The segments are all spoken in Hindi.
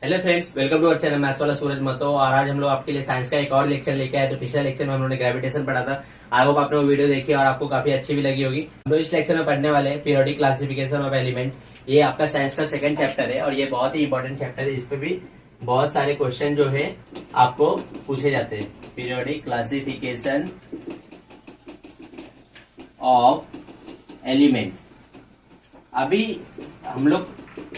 Hello friends, welcome to our channel maths वाला सूरज महतो। और आज हम लोग आपके लिए साइंस का एक और लेक्चर लेके आए। तो पिछले लेक्चर में हम लोगों ने ग्रेविटेशन पढ़ा था। आई होप आपने वो वीडियो देखी और आपको काफी अच्छी भी लगी होगी। हम लोग इस लेक्चर में पढ़ने वाले हैं पीरियोडिक क्लासिफिकेशन ऑफ एलिमेंट। ये आपका साइंस का सेकंड चैप्टर है और ये बहुत ही इंपॉर्टेंट चैप्टर है। इस पे भी बहुत सारे क्वेश्चन जो है आपको पूछे जाते हैं। Periodic classification of element. अभी हम लोग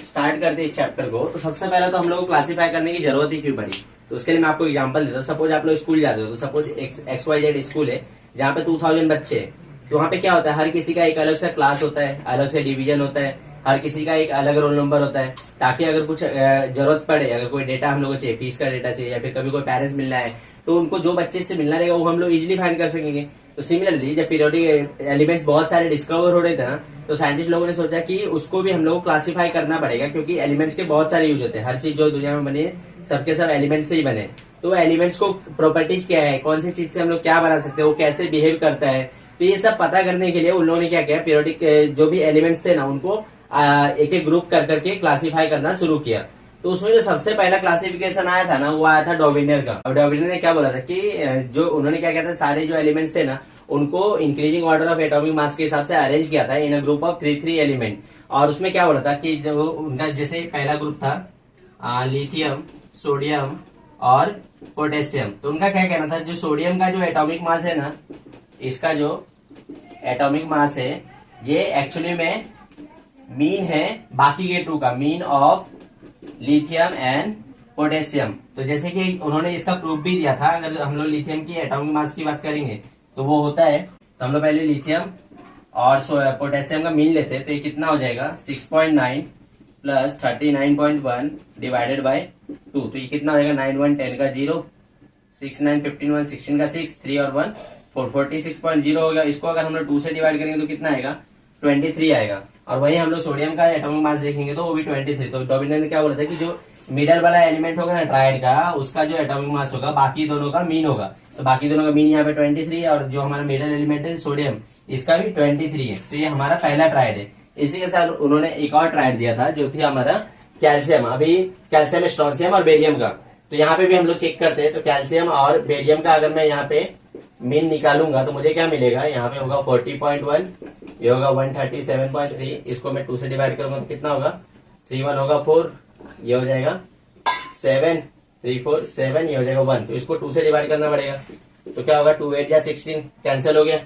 स्टार्ट करते हैं इस चैप्टर को। तो सबसे पहले तो हम लोग को क्लासिफाई करने की जरूरत ही क्यों पड़ी, तो उसके लिए मैं आपको एग्जांपल देता हूँ। सपोज आप लोग स्कूल जाते हो, तो सपोज XYZ स्कूल है जहाँ पे 2000 बच्चे हैं। तो वहाँ पे क्या होता है, हर किसी का एक अलग सा क्लास होता है, अलग से डिवीजन होता है, हर किसी का एक अलग रोल नंबर होता है, ताकि अगर कुछ जरूरत पड़े, अगर कोई डेटा हम लोग को चाहिए, फीस का डेटा चाहिए या फिर कभी कोई पेरेंट्स मिलना है, तो उनको जो बच्चे से मिलना रहेगा वो हम लोग इजिली फाइंड कर सकेंगे। तो सिमिलरली जब पीरियोडिक एलिमेंट्स बहुत सारे डिस्कवर हो रहे थे ना, तो साइंटिस्ट लोगों ने सोचा कि उसको भी हम लोग को क्लासिफाई करना पड़ेगा, क्योंकि एलिमेंट्स के बहुत सारे यूज होते हैं। हर चीज जो दुनिया में बनी है सबके सब एलिमेंट्स से ही बने। तो एलिमेंट्स को प्रॉपर्टीज क्या है, कौन सी चीज से हम लोग क्या बना सकते हैं, वो कैसे बिहेव करता है, तो ये सब पता करने के लिए उन लोगों ने क्या किया, पीरियोडिक जो भी एलिमेंट्स थे ना उनको एक एक ग्रुप कर करके क्लासिफाई करना शुरू किया। तो उसमें जो सबसे पहला क्लासिफिकेशन आया था ना, वो आया था डॉबिनियर का। अब डॉबिनियर ने क्या बोला था कि जो उन्होंने क्या किया था, सारे जो एलिमेंट्स थे ना उनको इंक्रीजिंग ऑर्डर ऑफ एटॉमिक मास के हिसाब से अरेंज किया था इन अ ग्रुप ऑफ 3 एलिमेंट। और उसमें क्या बोला था कि जो उनका जैसे पहला ग्रुप था लिथियम, सोडियम और पोटेशियम। तो उनका क्या कहना था, जो सोडियम का जो एटॉमिक मास है ना, इसका जो एटॉमिक मास है ये एक्चुअली में मीन है बाकी के टू का, mean of lithium and potassium. तो जैसे कि उन्होंने इसका प्रूफ भी दिया था। अगर हम लोग लिथियम की एटॉमिक मास की बात करेंगे तो वो होता है, तो हम लोग पहले लिथियम और पोटेशियम का मीन लेते हैं। तो ये कितना हो जाएगा, 6.9 प्लस 39.1 डिवाइडेड बाय 2। तो ये कितना हो जाएगा, 9 1 10 का 0, 6 9 15 1 16 का 6, 3 और 1 4, 46.0 होगा। इसको अगर हम लोग 2 से डिवाइड करेंगे तो कितना आएगा, 23 आएगा। और वही हम लोग सोडियम का एटॉमिक मास देखेंगे तो वो भी 23। तो डॉबिनियर ने क्या बोला था कि जो मिडल वाला एलिमेंट होगा ना ट्राइड का, उसका जो एटॉमिक मास होगा बाकी दोनों का मीन होगा। तो बाकी दोनों का मीन यहाँ पे 23 है, और जो हमारा मिडल एलिमेंट है सोडियम, इसका भी 23 है। तो ये हमारा पहला ट्राइड है। इसी के साथ उन्होंने एक और ट्राइड दिया था जो थी हमारा कैल्शियम। अभी कैल्शियम, स्ट्रोंशियम और बेरियम का। तो यहाँ पे भी हम लोग चेक करते हैं। तो कैल्शियम और बेरियम का अगर मैं यहाँ पे मीन निकालूंगा तो मुझे क्या मिलेगा, यहाँ पे होगा 40.1, ये होगा 137.3। इसको मैं 2 से डिवाइड करूंगा तो कितना होगा, 3 1 होगा 4, ये हो जाएगा 7, 3 4 7, ये हो जाएगा 1। तो इसको 2 से डिवाइड करना पड़ेगा। तो क्या होगा, 2 8 या 16 कैंसिल हो गया,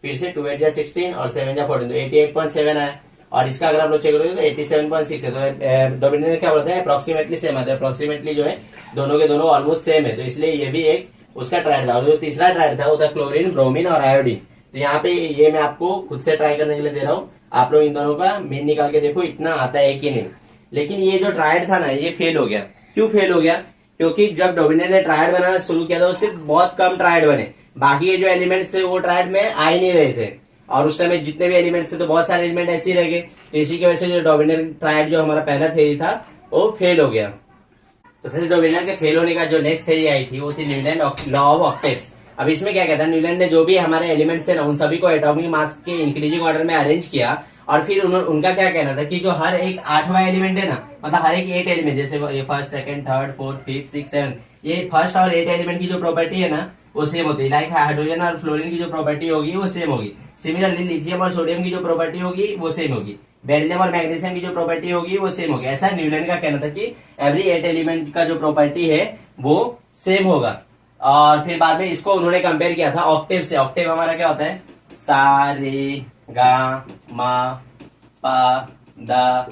फिर से 2 8 या 16 और 7 या 14, तो 88.7 आया। और इसका अगर आप लोग चेक करोगे तो 87.6 है। तो डॉबिनियर ने क्या बोलता है, अप्रोक्सीमेटली सेम आता है। अप्रोक्सीमेटली जो है दोनों के दोनों ऑलमोस्ट सेम है। तो इसलिए ये भी एक उसका ट्राइड था। और जो तीसरा ट्राइड था वो था क्लोरीन, ब्रोमीन और आयोडीन। तो यहाँ पे ये मैं आपको खुद से ट्राई करने के लिए दे रहा हूँ। आप लोग इन दोनों का मीन निकाल के देखो इतना आता है कि नहीं। लेकिन ये जो ट्राइड था ना ये फेल हो गया। क्यों फेल हो गया, क्योंकि जब डॉबिनियर ने ट्राइड बनाना शुरू किया था तो सिर्फ बहुत कम ट्राइड बने, बाकी के जो एलिमेंट्स थे वो ट्राइड में आ ही नहीं रहे थे। और उस टाइम में जितने भी एलिमेंट्स थे तो बहुत सारे एलिमेंट ऐसे ही रह गए। इसी की वजह से जो डॉबिनियर ट्राइड जो हमारा पहला थ्योरी था वो फेल हो गया। तो फिर डॉबिनियर के फेल होने का जो नेक्स्ट थ्योरी आई थी वो थी न्यूलैंड लॉ ऑफ ऑक्टेव्स। अब इसमें क्या कहता है, न्यूलैंड ने जो भी हमारे एलिमेंट्स थे ना उन सभी को एटॉमिक मास के इंक्रीजिंग ऑर्डर में अरेंज किया। और फिर उनका क्या कहना था कि जो हर एक 8वां एलिमेंट है ना, मतलब हर एक 8 एलिमेंट, जैसे ये first, second, third, fourth, fifth, six, seven, ये फर्स्ट और 8 एलिमेंट की जो प्रॉपर्टी है ना वो सेम होती है। लाइक हाइड्रोजन और फ्लोरीन की जो प्रॉपर्टी होगी वो सेम होगी। सिमिलरली लिथियम और सोडियम की जो प्रॉपर्टी होगी वो सेम होगी। बेरिलियम और मैग्नीशियम की जो प्रॉपर्टी होगी वो सेम होगी। ऐसा न्यूलैंड का कहना था कि एवरी 8 एलिमेंट का जो प्रॉपर्टी है वो सेम होगा। और फिर बाद में इसको उन्होंने कंपेयर किया था ऑक्टेव से। ऑक्टेव हमारा क्या होता है, सा रे गा मा पा दा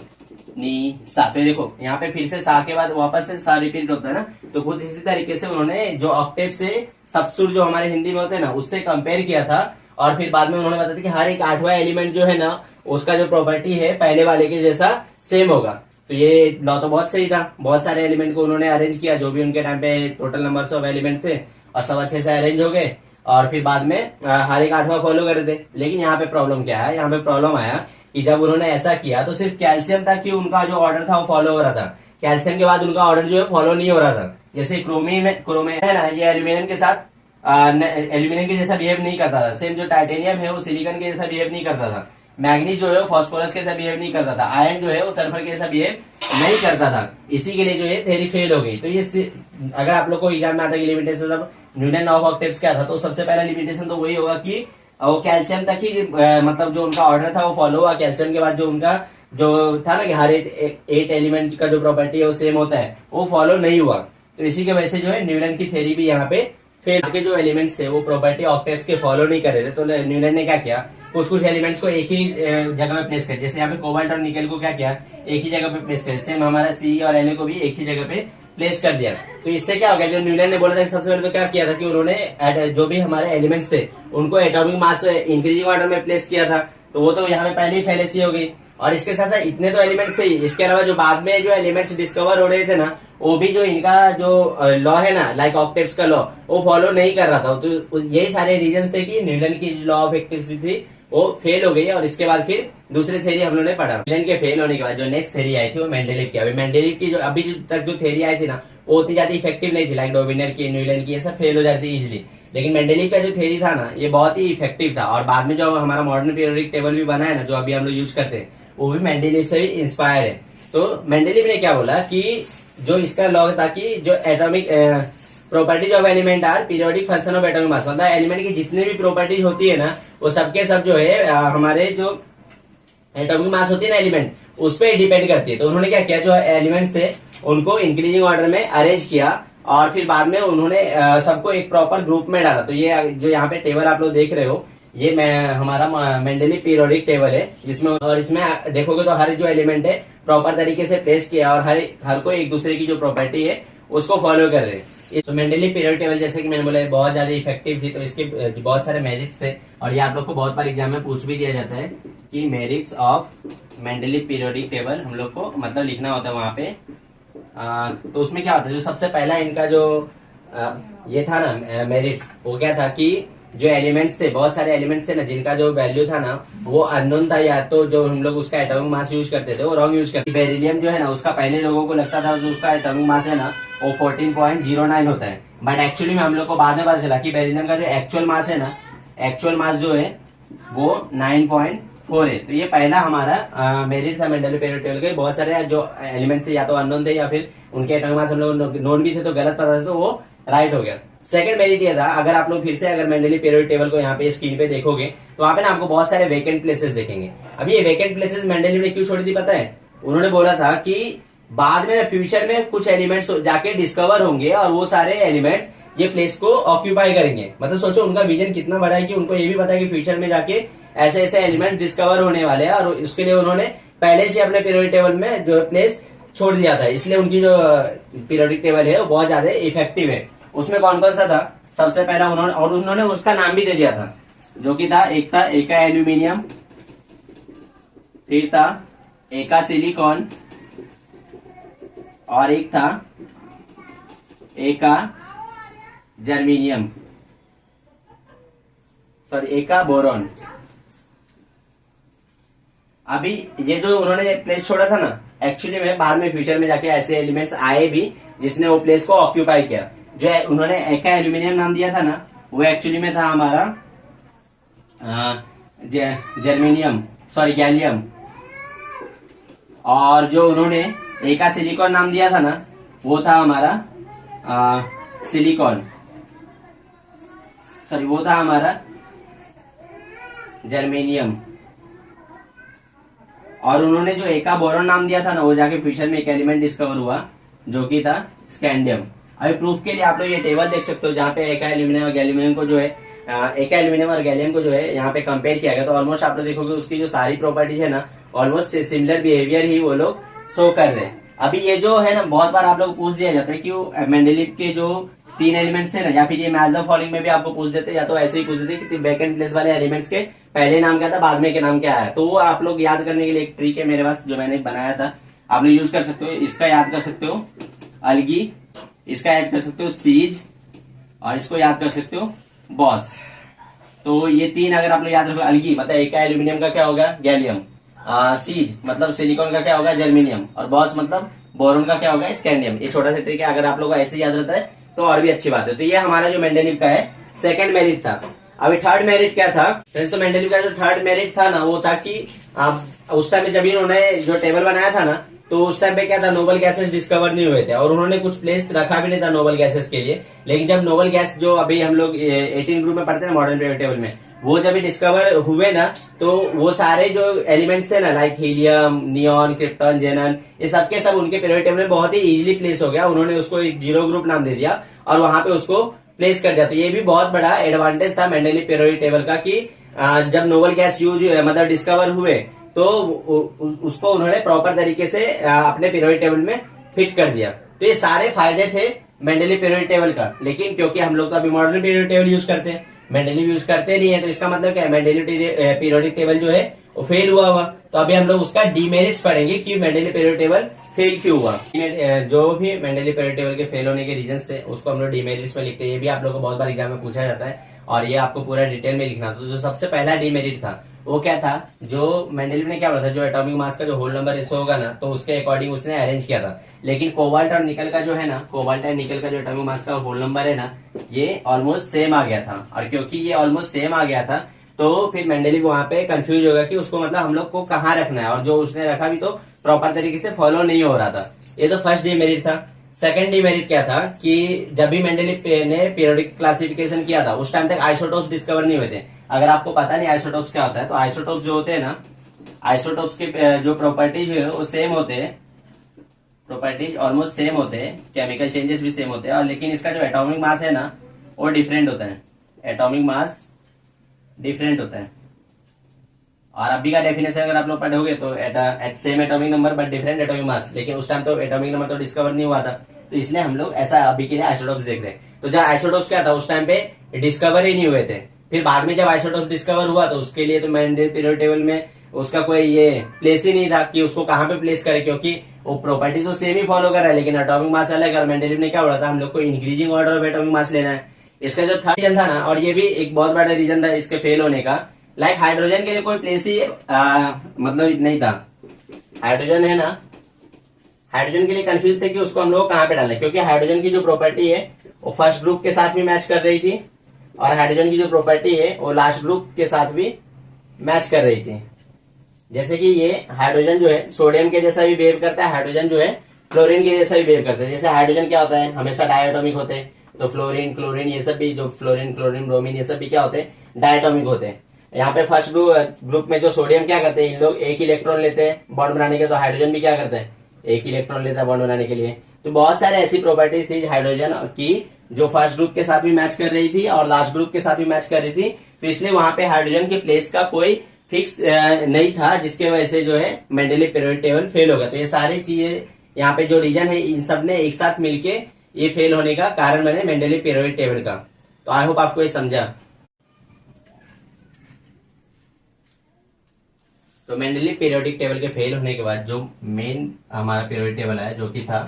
नी सा। तो देखो यहाँ पे फिर से सा के बाद वापस से सा रिपीट होता है ना। तो कुछ इसी तरीके से उन्होंने जो ऑक्टेव से सबसुर जो हमारे हिंदी में होते हैं ना उससे कंपेयर किया था। और फिर बाद में उन्होंने बताया था कि हर एक 8वां एलिमेंट जो है ना उसका जो प्रॉपर्टी है पहले वाले के जैसा सेम होगा। तो ये लॉ तो बहुत सही था। बहुत सारे एलिमेंट को उन्होंने अरेंज किया, जो भी उनके टाइम पे टोटल नंबर ऑफ एलिमेंट थे, और सब अच्छे से अरेंज हो गए। और फिर बाद में हर एक 8वां फॉलो कर रहे थे। लेकिन यहाँ पे प्रॉब्लम क्या है, यहाँ पे प्रॉब्लम आया कि जब उन्होंने ऐसा किया तो सिर्फ कैल्शियम था कि उनका जो ऑर्डर था वो फॉलो हो रहा था। कैल्शियम के बाद उनका ऑर्डर जो है फॉलो नहीं हो रहा था। जैसे क्रोमियम है ना, ये एल्यूमिनियम के साथ एल्यूमिनियम के जैसा बिहेव नहीं करता था। सेम जो टाइटेनियम है वो सिलिकॉन के जैसा बिहेव नहीं करता था। मैग्नीज जो है वो फास्फोरस के जैसा बिहेव नहीं करता था। आयरन जो है वो सल्फर के जैसा बिहेव नहीं करता था, इसी के लिए जो ये थ्योरी फेल हो गई। तो ये अगर आप लोग को एग्जाम में आता है कि limitation of Newton of octaves क्या था, तो सबसे पहला लिमिटेशन तो वही होगा कि वो कैल्शियम तक ही मतलब जो उनका ऑर्डर था वो फॉलो हुआ। कैल्शियम के बाद जो उनका जो था ना कि हर एट एलिमेंट का जो प्रॉपर्टी है वो सेम होता है, वो फॉलो नहीं हुआ। तो इसी की वजह से जो है न्यूटन की थ्योरी भी यहाँ पे फेल के जो एलिमेंट्स थे वो प्रॉपर्टी ऑक्टेव्स के फॉलो नहीं कर रहे थे। तो न्यूटन ने क्या किया, कुछ एलिमेंट्स को एक ही जगह पे प्लेस कर, जैसे यहाँ पे कोबाल्ट और निकेल को क्या किया, एक ही जगह पे प्लेस कर। सेम हमारा सी और एल को भी एक ही जगह पे प्लेस कर दिया। तो इससे क्या हो गया, जो न्यूटन ने बोला था सबसे पहले तो क्या किया था कि उन्होंने जो भी हमारे एलिमेंट्स थे उनको एटॉमिक मास इंक्रीजिंग ऑर्डर में प्लेस किया था। तो वो तो यहाँ पे पहले ही फैलेसी हो गई। और इसके साथ साथ इतने तो एलिमेंट्स थे, इसके अलावा जो बाद में जो एलिमेंट्स डिस्कवर हो रहे थे ना, वो भी जो इनका जो लॉ है ना, लाइक ऑक्टेव्स का लॉ, वो फॉलो नहीं कर रहा था। तो यही सारे रीजन थे कि न्यूटन की लॉ ऑफ इलेक्ट्रिसिटी थी वो फेल हो गई। और इसके बाद फिर दूसरी थ्योरी हम लोगों ने पढ़ा। न्यूटन के फेल होने के बाद जो नेक्स्ट थ्योरी आई थी वो मेंडेलीव की। अभी मेंडेलीव की जो अभी तक जो थ्योरी आई थी ना, वो उतनी ज्यादा इफेक्टिव नहीं थी। लाइक डॉर्विनर की, न्यूटन की, ये सब फेल हो जाती इजिली। लेकिन मेंडेलीव का जो थ्योरी था ना, ये बहुत ही इफेक्टिव था। और बाद में जो हमारा मॉडर्न पीरियोडिक टेबल भी बना है ना, जो अभी हम लोग यूज करते हैं, वो भी मेंडेलीव से भी इंस्पायर है। तो मेंडेलीव ने क्या बोला कि जो इसका लॉ था कि जो atomic properties of element are periodic function of atomic mass, मतलब एलिमेंट की जितनी भी प्रॉपर्टीज होती है ना, वो सबके सब जो है हमारे जो एटॉमिक मास होती है ना एलिमेंट, उस पर डिपेंड करती है। तो उन्होंने क्या किया, जो एलिमेंट्स थे उनको इंक्रीजिंग ऑर्डर में अरेंज किया और फिर बाद में उन्होंने सबको एक प्रॉपर ग्रुप में डाला। तो ये जो यहाँ पे टेबल आप लोग देख रहे हो, ये हमारा मेंडेलीव पीरियोडिक टेबल है, जिसमें और इसमें देखोगे तो हर जो एलिमेंट है प्रॉपर तरीके से प्लेस किया और हर कोई एक दूसरे की जो प्रॉपर्टी है उसको फॉलो कर रहे हैं। तो मेंडेलीव पीरियोडिक टेबल जैसे कि मैंने बोला बहुत ज्यादा इफेक्टिव थी। तो इसके बहुत सारे मेरिट्स थे और ये आप लोग को बहुत बार एग्जाम में पूछ भी दिया जाता है कि merits of Mendeleev periodic table हम लोग को मतलब लिखना होता है वहां पे। तो उसमें क्या होता है, जो सबसे पहला इनका जो ये था ना मेरिट्स, वो क्या था कि जो एलिमेंट्स थे, बहुत सारे एलिमेंट्स थे ना जिनका जो वैल्यू था ना वो अननोन था, या तो जो हम लोग उसका एटॉमिक मास यूज करते थे वो रॉन्ग यूज करते। बेरिलियम जो है ना, उसका पहले लोगों को लगता था जो उसका एटॉमिक मास है ना वो 14.09 होता है। बट एक्चुअली में हम लोग को बाद में पता चला कि बेरिलियम का जो एक्चुअल मास है ना, एक्चुअल मास जो है वो 9.4 है। तो ये पहला हमारा मेरिट था मेंडेलीव पीरियोडिक टेबल के। बहुत सारे जो एलिमेंट्स थे या तो अननोन थे या फिर उनके एटॉमिक मास हम लोग नोन भी थे, तो गलत पता था, तो वो राइट हो गया। सेकंड मेरिट ये था, अगर आप लोग फिर से अगर मेंडेलीव पीरियोडिक टेबल को यहाँ पे स्क्रीन पे देखोगे तो वहाँ पे ना आपको बहुत सारे वेकेंट प्लेसेस देखेंगे। अभी ये वेकेंट प्लेसेस मेंडेलीव ने क्यों छोड़ी थी पता है? उन्होंने बोला था कि बाद में फ्यूचर में कुछ एलिमेंट्स जाके डिस्कवर होंगे और वो सारे एलिमेंट्स ये प्लेस को ऑक्यूपाई करेंगे। मतलब सोचो उनका विजन कितना बड़ा है कि उनको ये भी पता है कि फ्यूचर में जाके ऐसे ऐसे एलिमेंट डिस्कवर होने वाले हैं, और उसके लिए उन्होंने पहले से अपने पीरियोडिक टेबल में जो प्लेस छोड़ दिया था। इसलिए उनकी जो पीरियोडिक टेबल है वो बहुत ज्यादा इफेक्टिव है। उसमें कौन कौन सा था, सबसे पहला उन्होंने उसका नाम भी दे दिया था, जो कि था एका एल्यूमिनियम, फिर था एका सिलिकॉन, और एक था एका जर्मेनियम, सॉरी एका बोरॉन। अभी ये जो उन्होंने प्लेस छोड़ा था ना, एक्चुअली में बाद में फ्यूचर में जाके ऐसे एलिमेंट्स आए भी जिसने वो प्लेस को ऑक्यूपाई किया। जो उन्होंने एका एल्यूमिनियम नाम दिया था ना, वो एक्चुअली में था हमारा जर्मेनियम, सॉरी गैलियम। और जो उन्होंने एका सिलिकॉन नाम दिया था ना, वो था हमारा सिलिकॉन, सॉरी वो था हमारा जर्मेनियम। और उन्होंने जो एका बोरॉन नाम दिया था ना, वो जाके फ्यूचर में एक एलिमेंट डिस्कवर हुआ जो कि था स्कैंडियम। अभी प्रूफ के लिए आप लोग ये टेबल देख सकते हो, जहाँ पे एका एल्यूमिनियम और गैलियम को जो है एका एल्यूमिनियम और गैलियम को जो है यहाँ पे कंपेयर किया गया। तो ऑलमोस्ट आप लोग देखोगे उसकी जो सारी प्रॉपर्टीज है ना, ऑलमोस्ट सिमिलर बिहेवियर ही वो लोग शो कर रहे हैं। अभी ये जो है ना, बहुत बार आप लोग पूछ दिया जाता है कि मेंडेलीव के जो 3 एलिमेंट्स थे ना, या फिर ये मैच द फॉलोइंग में भी आपको पूछ देते, या तो ऐसे ही पूछ देते कि वैकेंट प्लेस वाले एलिमेंट्स के पहले नाम क्या था, बाद में के नाम क्या है। तो वो आप लोग याद करने के लिए एक ट्रिक है मेरे पास जो मैंने बनाया था, आप लोग यूज कर सकते हो। इसका याद कर सकते हो अल्गी, इसका याद कर सकते हो सीज, और इसको याद कर सकते हो बॉस। तो ये 3 अगर आप लोग याद रखो, अल्गी मतलब एका एल्यूमिनियम का क्या होगा, गैलियम, सीज मतलब सिलिकॉन का क्या होगा, जर्मेनियम, और बॉस मतलब बोरॉन का क्या होगा, स्कैंडियम। ये छोटा सा ट्रिक है, अगर आप लोग को ऐसे याद रहता है तो और भी अच्छी बात है। तो ये हमारा जो मेंडेलीव का है सेकंड मेरिट था। अभी थर्ड मेरिट क्या था, तो मेंडेलीव का जो थर्ड मेरिट था ना, वो था कि आप उस टाइम जब इन्होंने जो टेबल बनाया था ना, तो उस टाइम पे क्या था, नोबल गैसेस डिस्कवर नहीं हुए थे और उन्होंने कुछ प्लेस रखा भी नहीं था नोबल गैसेस के लिए। लेकिन जब नोबल गैस जो अभी हम लोग 18 ग्रुप में पढ़ते हैं मॉडर्न पीरियड टेबल में, वो जब डिस्कवर हुए ना, तो वो सारे जो एलिमेंट्स थे ना, लाइक हीलियम, नियॉन, क्रिप्टॉन, जेनन, ये सब के सब उनके पीरियड टेबल में बहुत ही इजीली प्लेस हो गया। उन्होंने उसको एक 0 ग्रुप नाम दे दिया और वहां पे उसको प्लेस कर दिया। तो ये भी बहुत बड़ा एडवांटेज था मेंडेलीव पीरियोडिक टेबल का कि जब नोबल गैस यूज मतलब डिस्कवर हुए तो उसको उन्होंने प्रॉपर तरीके से अपने पीरियोडिक टेबल में फिट कर दिया। तो ये सारे फायदे थे मेंडेलीव पीरियोडिक टेबल का। लेकिन क्योंकि हम लोग तो अभी मॉडर्न पीरियोडिक टेबल यूज करते हैं, मेंडेलीव यूज करते नहीं है, तो इसका मतलब क्या है, मेंडेलीव पीरियोडिक टेबल जो है वो फेल हुआ होगा। तो अभी हम लोग उसका डीमेरिट्स पढ़ेंगे कि मेंडेलीव पीरियोडिक टेबल फेल क्यों हुआ। जो भी मेंडेलीव पीरियोडिक टेबल के फेल होने के रीजंस थे उसको हम लोग डीमेरिट्स में लिखते हैं। ये भी आप लोग को बहुत बार एग्जाम में पूछा जाता है और ये आपको पूरा डिटेल में लिखना। तो जो सबसे पहला डीमेरिट था वो क्या था, जो मेंडेलीव ने क्या बोला था, जो एटॉमिक मास का जो होल नंबर इसो होगा ना, तो उसके अकॉर्डिंग उसने अरेंज किया था। लेकिन कोबाल्ट और निकल का जो है ना, कोबाल्ट एंड निकल का जो एटॉमिक मास का होल नंबर है ना, ये ऑलमोस्ट सेम आ गया था। और क्योंकि ये ऑलमोस्ट सेम आ गया था तो फिर मेंडेलीव वहां पे कंफ्यूज होगा कि उसको मतलब हम लोग को कहाँ रखना है, और जो उसने रखा भी तो प्रॉपर तरीके से फॉलो नहीं हो रहा था। ये तो फर्स्ट डीमेरिट था। सेकंड डीमेरिट क्या था कि जब भी मेंडेलीव ने पीरियोडिक क्लासिफिकेशन किया था उस टाइम तक आइसोटोप्स डिस्कवर नहीं हुए थे। अगर आपको पता नहीं आइसोटोप्स क्या होता है, तो आइसोटोप्स जो होते हैं ना, आइसोटोप्स के जो प्रॉपर्टीज है वो सेम होते हैं, प्रॉपर्टीज ऑलमोस्ट सेम होते हैं, केमिकल चेंजेस भी सेम होते हैं, और लेकिन इसका जो एटॉमिक मास है ना वो डिफरेंट होता है। एटॉमिक मास डिफरेंट होता है। और अभी का डेफिनेशन अगर आप लोग पढ़ोगे तो same atomic number but different atomic mass, लेकिन उस टाइम तो एटॉमिक नंबर तो डिस्कवर नहीं हुआ था, तो इसलिए हम लोग ऐसा अभी के लिए आइसोटोप्स देख रहे हैं। तो जब आइसोटोप्स क्या था उस टाइम पे डिस्कवर ही नहीं हुए थे। फिर बाद में जब आइसोटोप्स डिस्कवर हुआ तो उसके लिए तो मेंडेलीव पीरियोडिक टेबल में उसका कोई ये प्लेस ही नहीं था कि उसको कहाँ पे प्लेस करे, क्योंकि वो प्रॉपर्टी तो सेम ही फॉलो कर रहा है लेकिन एटॉमिक मास अलग है। मेंडेलीव ने क्या बोला था, हम लोग को इंक्रीजिंग ऑर्डर ऑफ एटॉमिक मास लेना है। इसका जो थर्ड रीजन था ना, और ये भी एक बहुत बड़ा रीजन था इसके फेल होने का, लाइक हाइड्रोजन के लिए कोई प्लेस ही मतलब नहीं था। हाइड्रोजन है ना, हाइड्रोजन के लिए कंफ्यूज थे कि उसको हम लोग कहाँ पे डालें, क्योंकि हाइड्रोजन की जो प्रॉपर्टी है वो फर्स्ट ग्रुप के साथ भी मैच कर रही थी और हाइड्रोजन की जो प्रॉपर्टी है वो लास्ट ग्रुप के साथ भी मैच कर रही थी। जैसे कि ये हाइड्रोजन जो है सोडियम के जैसा भी बिहेव करता है, हाइड्रोजन जो है फ्लोरीन के जैसा भी बिहेव करता है। जैसे हाइड्रोजन क्या होता है, हमेशा डायटोमिक होते हैं, तो फ्लोरीन, क्लोरीन, ये सब भी जो फ्लोरीन, क्लोरीन, ब्रोमीन, ये सब भी क्या होते हैं, डायटोमिक होते हैं। यहाँ पे फर्स्ट ग्रुप में जो सोडियम क्या करते हैं, इन लोग एक इलेक्ट्रॉन लेते हैं बॉन्ड बनाने के, तो हाइड्रोजन भी क्या करते हैं, एक इलेक्ट्रॉन लेता है बॉन्ड बनाने के लिए। तो बहुत सारे ऐसी प्रॉपर्टीज थी हाइड्रोजन की जो फर्स्ट ग्रुप के साथ भी मैच कर रही थी और लास्ट ग्रुप के साथ भी मैच कर रही थी। तो इसलिए वहां पे हाइड्रोजन के प्लेस का कोई फिक्स नहीं था, जिसके वजह से जो है मेंडेलीव पीरियोडिक टेबल फेल होगा। तो ये सारी चीजें यहाँ पे जो रीजन है इन सब ने एक साथ मिलके ये फेल होने का कारण बने मेंडेलीव पीरियोडिक टेबल का। तो आई होप आपको ये समझा। तो मेंडेलीव पीरियोडिक टेबल के फेल होने के बाद जो मेन हमारा पीरियोडिक टेबल है जो कि था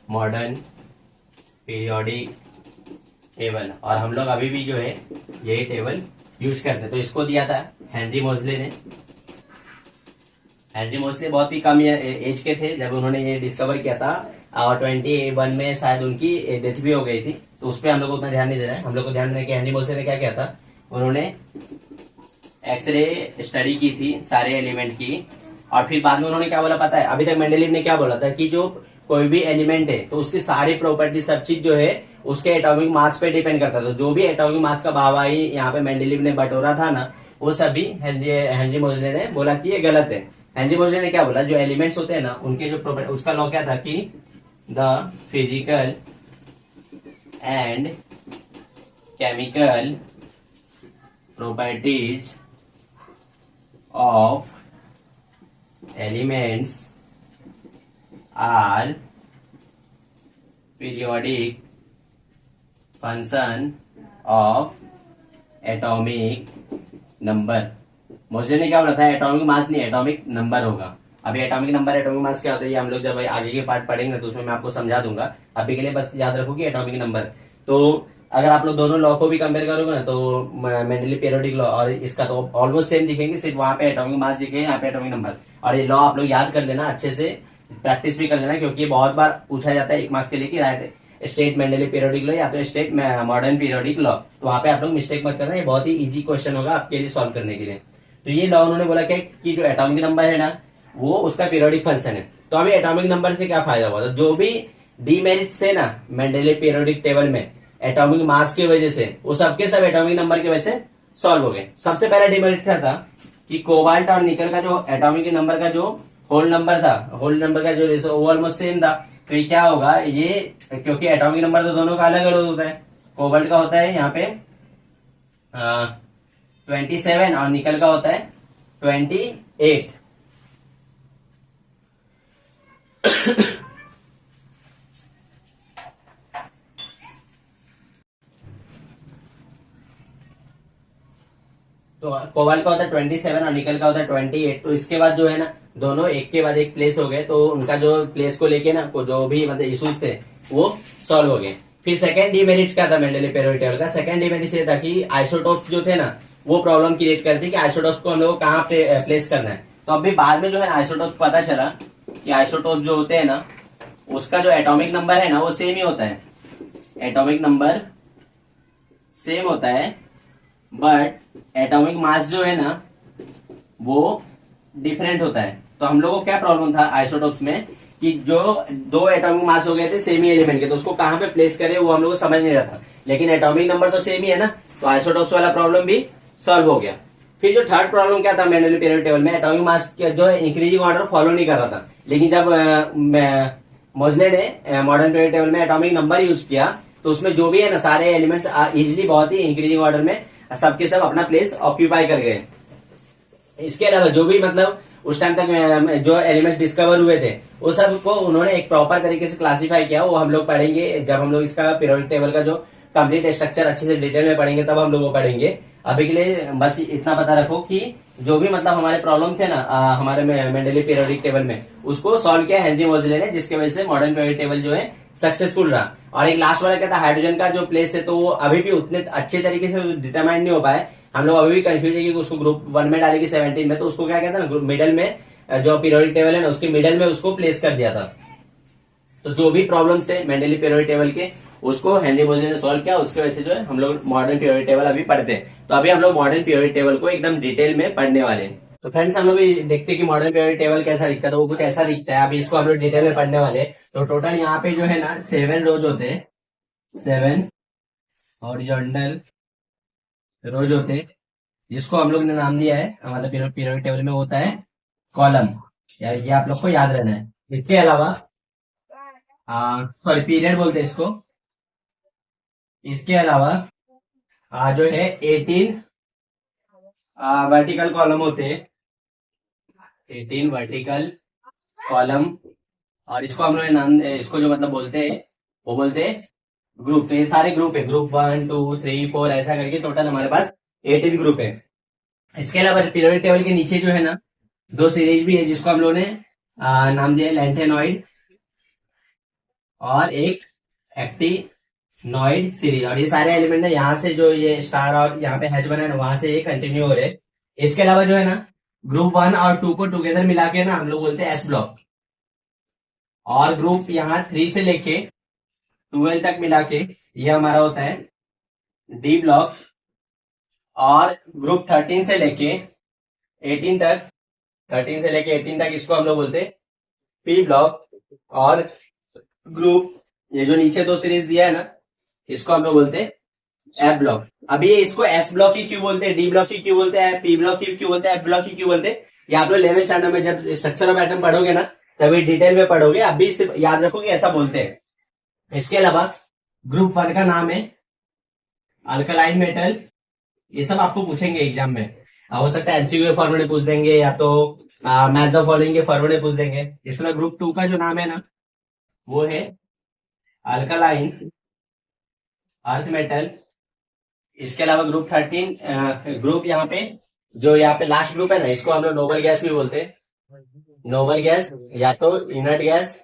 मॉडर्न पीरियोडिक टेबल, और हम लोग अभी भी जो है यही टेबल यूज करते हैं। तो इसको दिया था हेनरी मोजले ने। हेनरी मोजले बहुत ही कम एज के थे जब उन्होंने ये डिस्कवर किया था, और 21 में शायद उनकी डेथ भी हो गई थी। तो उस पर हम लोग को उतना ध्यान नहीं दे रहा है। हम लोग को ध्यान देना कि हेनरी मोजले ने क्या किया था, उन्होंने एक्सरे स्टडी की थी सारे एलिमेंट की, और फिर बाद में उन्होंने क्या बोला पता है, अभी तक मेंडेलीव ने क्या बोला था कि जो कोई भी एलिमेंट है तो उसकी सारी प्रॉपर्टी सब चीज जो है उसके एटॉमिक मास पे डिपेंड करता था। तो जो भी एटॉमिक मास का भावाही यहाँ पे मेंडेलीव ने बटोरा था ना, वो सभी हेनरी मोजले ने बोला कि ये गलत है। हेनरी मोजले ने क्या बोला, जो एलिमेंट्स होते हैं ना उनके जो प्रॉपर्टी, उसका लॉ क्या था कि the physical and chemical properties of elements are periodic function of atomic number। मोजले ने क्या बोला था, एटॉमिक मास नहीं एटॉमिक नंबर होगा। अभी एटॉमिक नंबर एटॉमिक मास क्या होता है ये हम लोग जब आगे के पार्ट पढ़ेंगे तो उसमें मैं आपको समझा दूंगा। अभी के लिए बस याद रखो कि एटॉमिक नंबर। तो अगर आप लोग दोनों लॉ को भी कंपेयर करोगे ना तो मेंडेलीव पीरियोडिक लॉ और इसका तो ऑलमोस्ट सेम दिखेंगे, सिर्फ वहां पे एटॉमिक मास दिखेगा, यहाँ पे एटॉमिक नंबर। और ये लॉ आप लोग याद कर लेना, अच्छे से प्रैक्टिस भी कर लेना, क्योंकि ये बहुत बार पूछा जाता है एक मार्क्स के लिए कि right state Mendeleev periodic law या तो स्टेट मॉडर्न पीरियोडिक लॉ। तो वहां पे आप लोग मिस्टेक मत करना, ये बहुत ही इजी क्वेश्चन होगा आपके लिए सॉल्व करने के लिए। तो ये लॉ उन्होंने बोला कि जो एटॉमिक नंबर है ना वो उसका पीरियोडिक फंक्शन है। तो अभी एटॉमिक नंबर से क्या फायदा हुआ, तो जो भी डीमेरिट्स थे ना मेंडेलिव पीरियोडिक टेबल में एटॉमिक मास की वजह से, वो सबके सब एटॉमिक नंबर की वजह से सॉल्व हो गए। सबसे पहला डीमेरिट क्या था कि कोबाल्ट और निकल का जो एटॉमिक नंबर का जो होल नंबर था, होल नंबर का जो रेशो वो ऑलमोस्ट सेम था। तो ये क्या होगा, ये क्योंकि एटॉमिक नंबर तो दोनों का अलग अलग होता है, कोबाल्ट का होता है यहाँ पे 27 और निकल का होता है 28। तो कोबाल्ट का होता है 27 और निकल का होता है 28। तो इसके बाद जो है ना दोनों एक के बाद एक प्लेस हो गए, तो उनका जो प्लेस को लेके ना जो भी मतलब इश्यूज थे वो सॉल्व हो गए। फिर सेकंड डीमेरिट क्या था मेंडेलिव पीरियोडिक टेबल का, सेकंड डीमेरिट ये था कि आइसोटोप्स जो थे ना वो प्रॉब्लम क्रिएट करती कि आइसोटोप्स को हम लोग कहाँ पे प्लेस करना है। तो अभी बाद में जो है आइसोटोप्स पता चला कि आइसोटोप्स जो होते हैं ना उसका जो एटॉमिक नंबर है ना वो सेम ही होता है, एटॉमिक नंबर सेम होता है, बट एटॉमिक मास जो है ना वो डिफरेंट होता है। तो हम लोगों को क्या प्रॉब्लम था आइसोटोप्स में कि जो दो एटॉमिक मास हो गए थे सेम ही एलिमेंट के, तो उसको कहां पे प्लेस करें वो हम लोग को समझ नहीं रहा था, लेकिन एटॉमिक नंबर तो सेम ही है ना, तो आइसोटोप्स वाला प्रॉब्लम भी सॉल्व हो गया। फिर जो थर्ड प्रॉब्लम क्या था मेंडेलिव पीरियोडिक टेबल में, एटॉमिक मास जो है इंक्रीजिंग ऑर्डर फॉलो नहीं कर रहा था, लेकिन जब मोजले ने मॉडर्न पीरियोडिक टेबल में एटॉमिक नंबर यूज किया तो उसमें जो भी है ना सारे एलिमेंट्स इजिली बहुत ही इंक्रीजिंग ऑर्डर में सबके सब अपना प्लेस ऑक्यूपाई कर गए। इसके अलावा जो भी मतलब उस टाइम तक जो एलिमेंट्स डिस्कवर हुए थे वो सब को उन्होंने एक प्रॉपर तरीके से क्लासिफाई किया, वो हम लोग पढ़ेंगे जब हम लोग इसका पीरियोडिक टेबल का जो कंप्लीट स्ट्रक्चर अच्छे से डिटेल में पढ़ेंगे तब हम लोग वो पढ़ेंगे। अभी के लिए बस इतना पता रखो कि जो भी मतलब हमारे प्रॉब्लम थे ना हमारे मेंडेलिव पीरियोडिक टेबल में उसको सॉल्व किया हेनरी मोज़ले ने, जिसकी वजह से मॉडर्न पीरियोडिक टेबल जो है सक्सेसफुल रहा। और एक लास्ट वाला क्या था, हाइड्रोजन का जो प्लेस है तो वो अभी भी उतने अच्छे तरीके से डिटरमाइन नहीं हो पाए, हम लोग अभी भी कंफ्यूज है कि उसको ग्रुप 1 में डालेगी 17 में, तो उसको क्या कहता है ना मिडल में जो पीरियोडिक टेबल है ना उसके मिडल में उसको प्लेस कर दिया था। तो जो भी प्रॉब्लम्स थे मेंडेलिव पीरियोडिक टेबल के उसको हेनरी मोज़ले ने सॉल्व किया, उसकी वजह से जो है हम लोग मॉडर्न पीरियोडिक टेबल अभी पढ़ते हैं। तो अभी हम लोग मॉडर्न पीरियोडिक टेबल को एकदम डिटेल में पढ़ने वाले हैं। तो फ्रेंड्स हम लोग भी देखते हैं कि मॉडर्न पीरियोडिक टेबल कैसा दिखता है, तो वो कुछ ऐसा दिखता है। अभी इसको हम लोग डिटेल में पढ़ने वाले हैं। तो टोटल यहाँ पे जो है ना 7 रोज होते हैं, 7 हॉरिजॉन्टल रोज होते हैं, जिसको हम लोग ने नाम दिया है मतलब पीरियोडिक टेबल में होता है कॉलम, यार ये आप लोग को याद रहना है। इसके अलावा सॉरी पीरियड बोलते हैं इसको। इसके अलावा जो है 18 वर्टिकल कॉलम होते हैं, 18 वर्टिकल कॉलम, और इसको हम लोग नाम इसको जो मतलब बोलते हैं वो बोलते हैं ग्रुप। तो ये सारे ग्रुप है, ग्रुप 1 2 3 4 ऐसा करके टोटल हमारे पास 18 ग्रुप है। इसके अलावा पीरियोडिक टेबल के नीचे जो है ना 2 सीरीज भी है, जिसको हम लोगों ने नाम दिया है लैंथेनॉइड और एक एक्टिनॉइड सीरीज। और ये सारे एलिमेंट है यहाँ से जो ये स्टार और यहाँ पे हैच बना है ना वहां से ये कंटिन्यू हो रहे। इसके अलावा जो है ना ग्रुप 1 और 2 को टुगेदर मिला के ना हम लोग बोलते हैं एस ब्लॉक, और ग्रुप यहाँ 3 से लेके 12 तक मिला के ये हमारा होता है डी ब्लॉक, और ग्रुप 13 से लेके 18 तक, 13 से लेके 18 तक इसको हम लोग बोलते हैं पी ब्लॉक, और ग्रुप ये जो नीचे 2 सीरीज दिया है ना इसको हम लोग बोलते हैं एफ ब्लॉक। अभी इसको एस ब्लॉक ही क्यों बोलते हैं, डी ब्लॉक ही क्यों बोलते हैं, पी ब्लॉक ही क्यों बोलते हैं, एफ ब्लॉक ही क्यों बोलते हैं, ये आप लोग 11th स्टैंडर्ड में जब स्ट्रक्चर ऑफ एटम पढ़ोगे ना तभी डिटेल में पढ़ोगे, अभी सिर्फ याद रखोगे ऐसा बोलते हैं। इसके अलावा ग्रुप 1 का नाम है अल्कलाइन मेटल, ये सब आपको पूछेंगे एग्जाम में, हो सकता है एमसीक्यू के फॉर्मेट में पूछ देंगे या तो मैथ द फॉलोइंग के फॉर्मेट में पूछ देंगे। इसके ग्रुप 2 का जो नाम है ना वो है अल्कलाइन अर्थ मेटल। इसके अलावा ग्रुप 13 ग्रुप यहाँ पे जो यहाँ पे लास्ट ग्रुप है ना इसको हम लोग नोबल गैस भी बोलते हैं, नोबल गैस या तो इनर्ट गैस।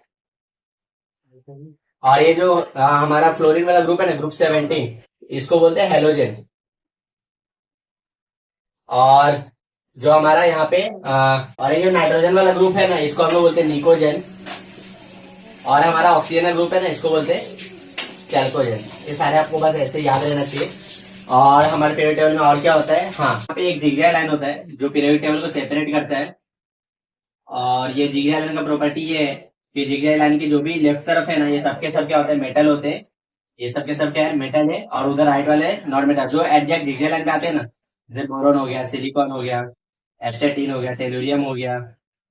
और ये जो हमारा फ्लोरीन वाला ग्रुप है ना ग्रुप 17 इसको बोलते हैं हेलोजन। और जो हमारा यहाँ पे और ये जो नाइट्रोजन वाला ग्रुप है ना इसको हम लोग बोलते हैं निकोजन, और हमारा ऑक्सीजन का ग्रुप है ना इसको बोलते हैं चैल्कोजन। ये सारे आपको बस ऐसे याद रहना चाहिए। और हमारे पीरियोडिक टेबल में और क्या होता है, हाँ यहाँ पे एक जिगजैग लाइन होता है जो पीरियोडिक टेबल को सेपरेट करता है, और ये जिगरी आयरन का प्रॉपर्टी ये है कि जिगरी आयरन की जो भी लेफ्ट तरफ है ना, ये सबके सब क्या होते हैं, मेटल होते हैं। ये सबके सब क्या है, मेटल है। और उधर राइट वाले नॉन मेटल जो एग्जैक्ट जिगरी आयरन पे आते हैं ना, जैसे बोरॉन हो गया, सिलिकॉन हो गया, एस्टेटिन हो गया, टेलुरियम हो गया,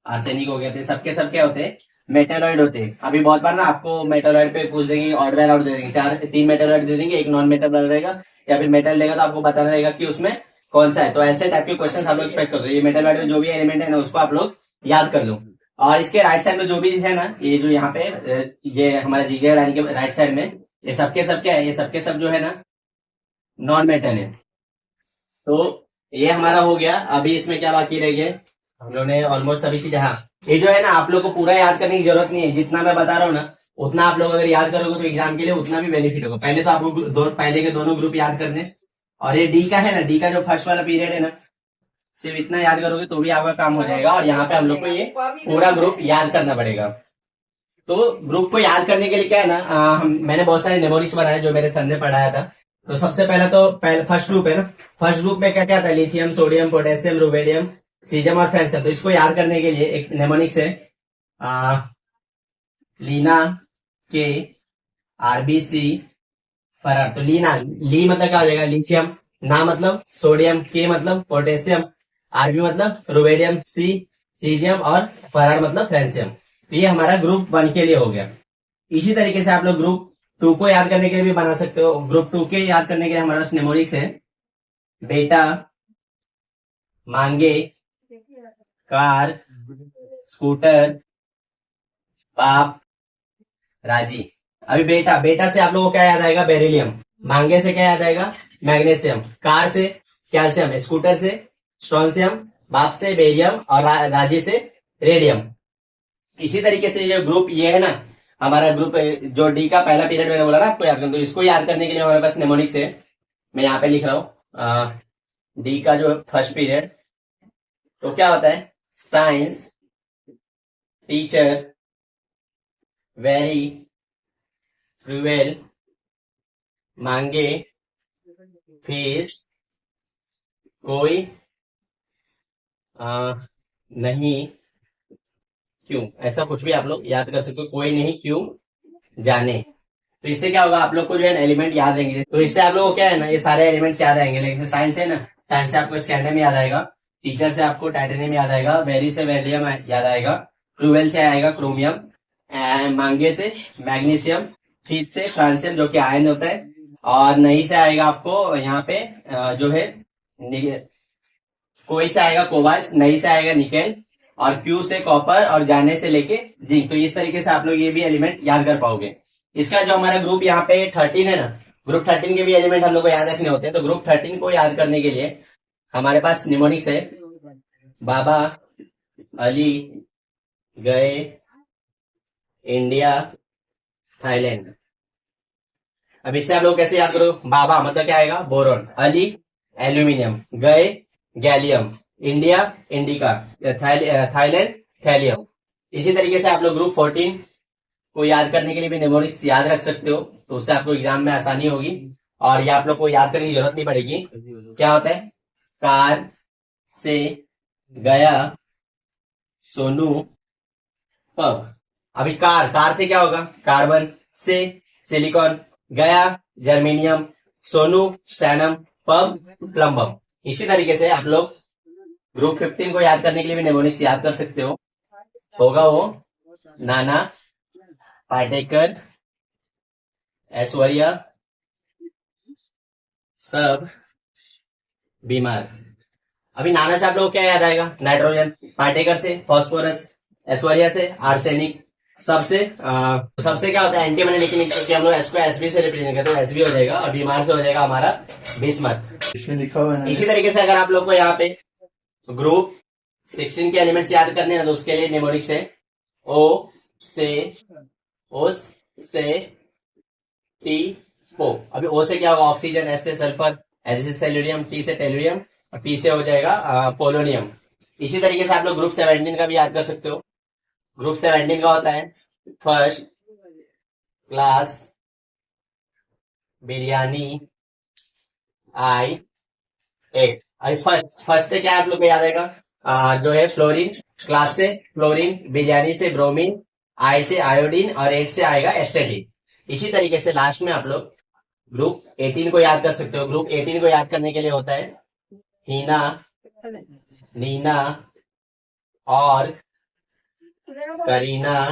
आर्सेनिक हो गया, तो ये सबके सब क्या होते हैं, मेटेलॉइड होते हैं। अभी बहुत बार ना आपको मेटेलॉइड पे पूछ देंगे, ऑर्डर आउट दे देंगे, चार तीन मेटेलॉइड दे देंगे, एक नॉन मेटल रहेगा, या फिर मेटल लेगा तो आपको बताना रहेगा कि उसमें कौन सा है। तो ऐसे टाइप के क्वेश्चन आप लोग एक्सपेक्ट करो। ये मेटलॉइड में जो भी एलिमेंट है ना, उसको आप लोग याद कर लो। और इसके राइट साइड में जो भी है ना, ये जो यहाँ पे ये हमारा जीके लाइन के राइट साइड में ये सबके सब क्या है, ये सबके सब जो है ना, नॉन मेटल है। तो ये हमारा हो गया। अभी इसमें क्या बाकी रह गया, हम लोगों ने ऑलमोस्ट सभी चीजें, हाँ ये जो है ना, आप लोग को पूरा याद करने की जरूरत नहीं है। जितना मैं बता रहा हूँ ना, उतना आप लोग अगर याद करोगे तो एग्जाम के लिए उतना भी बेनिफिट होगा। पहले तो आपको पहले के दोनों ग्रुप याद करने। और ये डी का है ना, डी का जो फर्स्ट वाला पीरियड है ना, सिर्फ इतना याद करोगे तो भी आपका काम हो जाएगा। और यहाँ पे हम लोग को ये पूरा ग्रुप याद करना पड़ेगा। तो ग्रुप को याद करने के लिए क्या है ना, मैंने बहुत सारे मेमोरीज बनाए जो मेरे सर ने पढ़ाया था। तो सबसे पहला तो फर्स्ट ग्रुप है ना, फर्स्ट ग्रुप में क्या क्या था, lithium, sodium, potassium, rubidium, caesium और फ्रेंसियम। तो इसको याद करने के लिए एक नेमोनिक्स है, लीना, के, आरबीसी, फरार। तो लीना, ली मतलब क्या हो जाएगा, लिथियम, ना मतलब सोडियम, के मतलब पोटेशियम, आरबी मतलब रुबेडियम, सी सीजियम और फरार मतलब फ्रेंसियम। तो ये हमारा ग्रुप 1 के लिए हो गया। इसी तरीके से आप लोग ग्रुप 2 को याद करने के लिए भी बना सकते हो। ग्रुप 2 के याद करने के लिए हमारे पास नेमोनिक्स है, बेटा, मांगे, कार, स्कूटर, पाप, राजी। अभी बेटा, बेटा से आप लोगों को क्या याद आएगा, बेरिलियम। मांगे से क्या याद आएगा, मैग्नीशियम। कार से कैल्शियम, स्कूटर से स्ट्रॉन्सियम, बाप से बेरियम और राजी से रेडियम। इसी तरीके से ये ग्रुप ये है ना, हमारा ग्रुप जो डी का पहला पीरियड मैंने बोला ना आपको याद करना, तो इसको याद करने के लिए हमारे पास नेमोनिक्स है। मैं यहाँ पे लिख रहा हूँ डी का जो फर्स्ट पीरियड। तो क्या होता है, साइंस टीचर, वेरी, फ्यूएल, मांगे, फीस, कोई, नहीं, क्यों। ऐसा कुछ भी आप लोग याद कर सकते हो, कोई नहीं, क्यों, जाने। तो इससे क्या होगा, आप लोग को जो है ना एलिमेंट याद रहेंगे। तो इससे आप लोग को क्या है ना, ये सारे एलिमेंट्स याद रहेंगे। लेकिन साइंस है ना, साइंस से आपको स्कैंडियम याद आएगा, टीचर से आपको टाइटेनियम याद आएगा, वेरी से वैलियम याद आएगा, क्रूवेल से आएगा क्रोमियम, मांगे से मैग्नीशियम, फीत से फ्रांसियम जो कि आयन होता है, और नहीं से आएगा आपको यहाँ पे जो है कोई से आएगा कोबाल्ट, नहीं से आएगा निकेल, और क्यू से कॉपर, और जाने से लेके जिंक। तो इस तरीके से आप लोग ये भी एलिमेंट याद कर पाओगे। इसका जो हमारा ग्रुप यहाँ पे 13 है ना, ग्रुप 13 के भी एलिमेंट हम लोग को याद रखने होते हैं। तो ग्रुप 13 को याद करने के लिए हमारे पास निमोनिक्स है, बाबा, अली, गए, इंडिया, थाईलैंड। अब इससे आप लोग कैसे याद करो, बाबा मतलब क्या आएगा, बोरॉन, अली एल्यूमिनियम, गए gallium, India indica, Thailand thallium. इसी तरीके से आप लोग ग्रुप 14 को याद करने के लिए भी मेमोरीज याद रख सकते हो। तो उससे आपको एग्जाम में आसानी होगी और ये आप लोग को याद करने की जरूरत नहीं पड़ेगी। क्या होता है, कार से गया, सोनू, पब। अभी कार से क्या होगा, कार्बन, से सिलिकॉन, गया जर्मेनियम, सोनू स्टैनम, पब प्लम्बम। इसी तरीके से आप लोग ग्रुप 15 को याद करने के लिए भी नेमोनिक्स याद कर सकते हो। होगा वो नाना, पाटेकर, ऐश्वर्या, सब, बीमार। अभी नाना से आप लोग क्या याद आएगा, नाइट्रोजन, पाटेकर से फॉस्फोरस, ऐश्वर्या से आर्सेनिक, सबसे सबसे क्या होता है, एंटी मैंने लेकिन क्योंकि हम लोग इसको एसबी से रिप्रेजेंट करते हैं, एसबी हो जाएगा, और बीमार से हो जाएगा हमारा बिस्मथ। इसी तरीके से अगर आप लोग को यहाँ पे ग्रुप 16 के एलिमेंट्स याद करने हैं तो उसके लिए नेमोनिक्स है, ओ से टी ओ। अभी ओ से क्या होगा, ऑक्सीजन, एस से सल्फर, एच से सेल्यूरियम, टी से टेलुरियम, और पी से हो जाएगा पोलोनियम। इसी तरीके से आप लोग ग्रुप 17 का भी याद कर सकते हो। ग्रुप 17 का होता है फर्स्ट क्लास बिरयानी, आई 8। अभी फर्स्ट से क्या आप लोग को याद आएगा, जो है फ्लोरीन, क्लास से फ्लोरीन, बिरयानी से ब्रोमीन, आई से आयोडीन और 8 से आएगा एस्टेटिन। इसी तरीके से लास्ट में आप लोग ग्रुप 18 को याद कर सकते हो। ग्रुप 18 को याद करने के लिए होता है हीना, नीना और करीना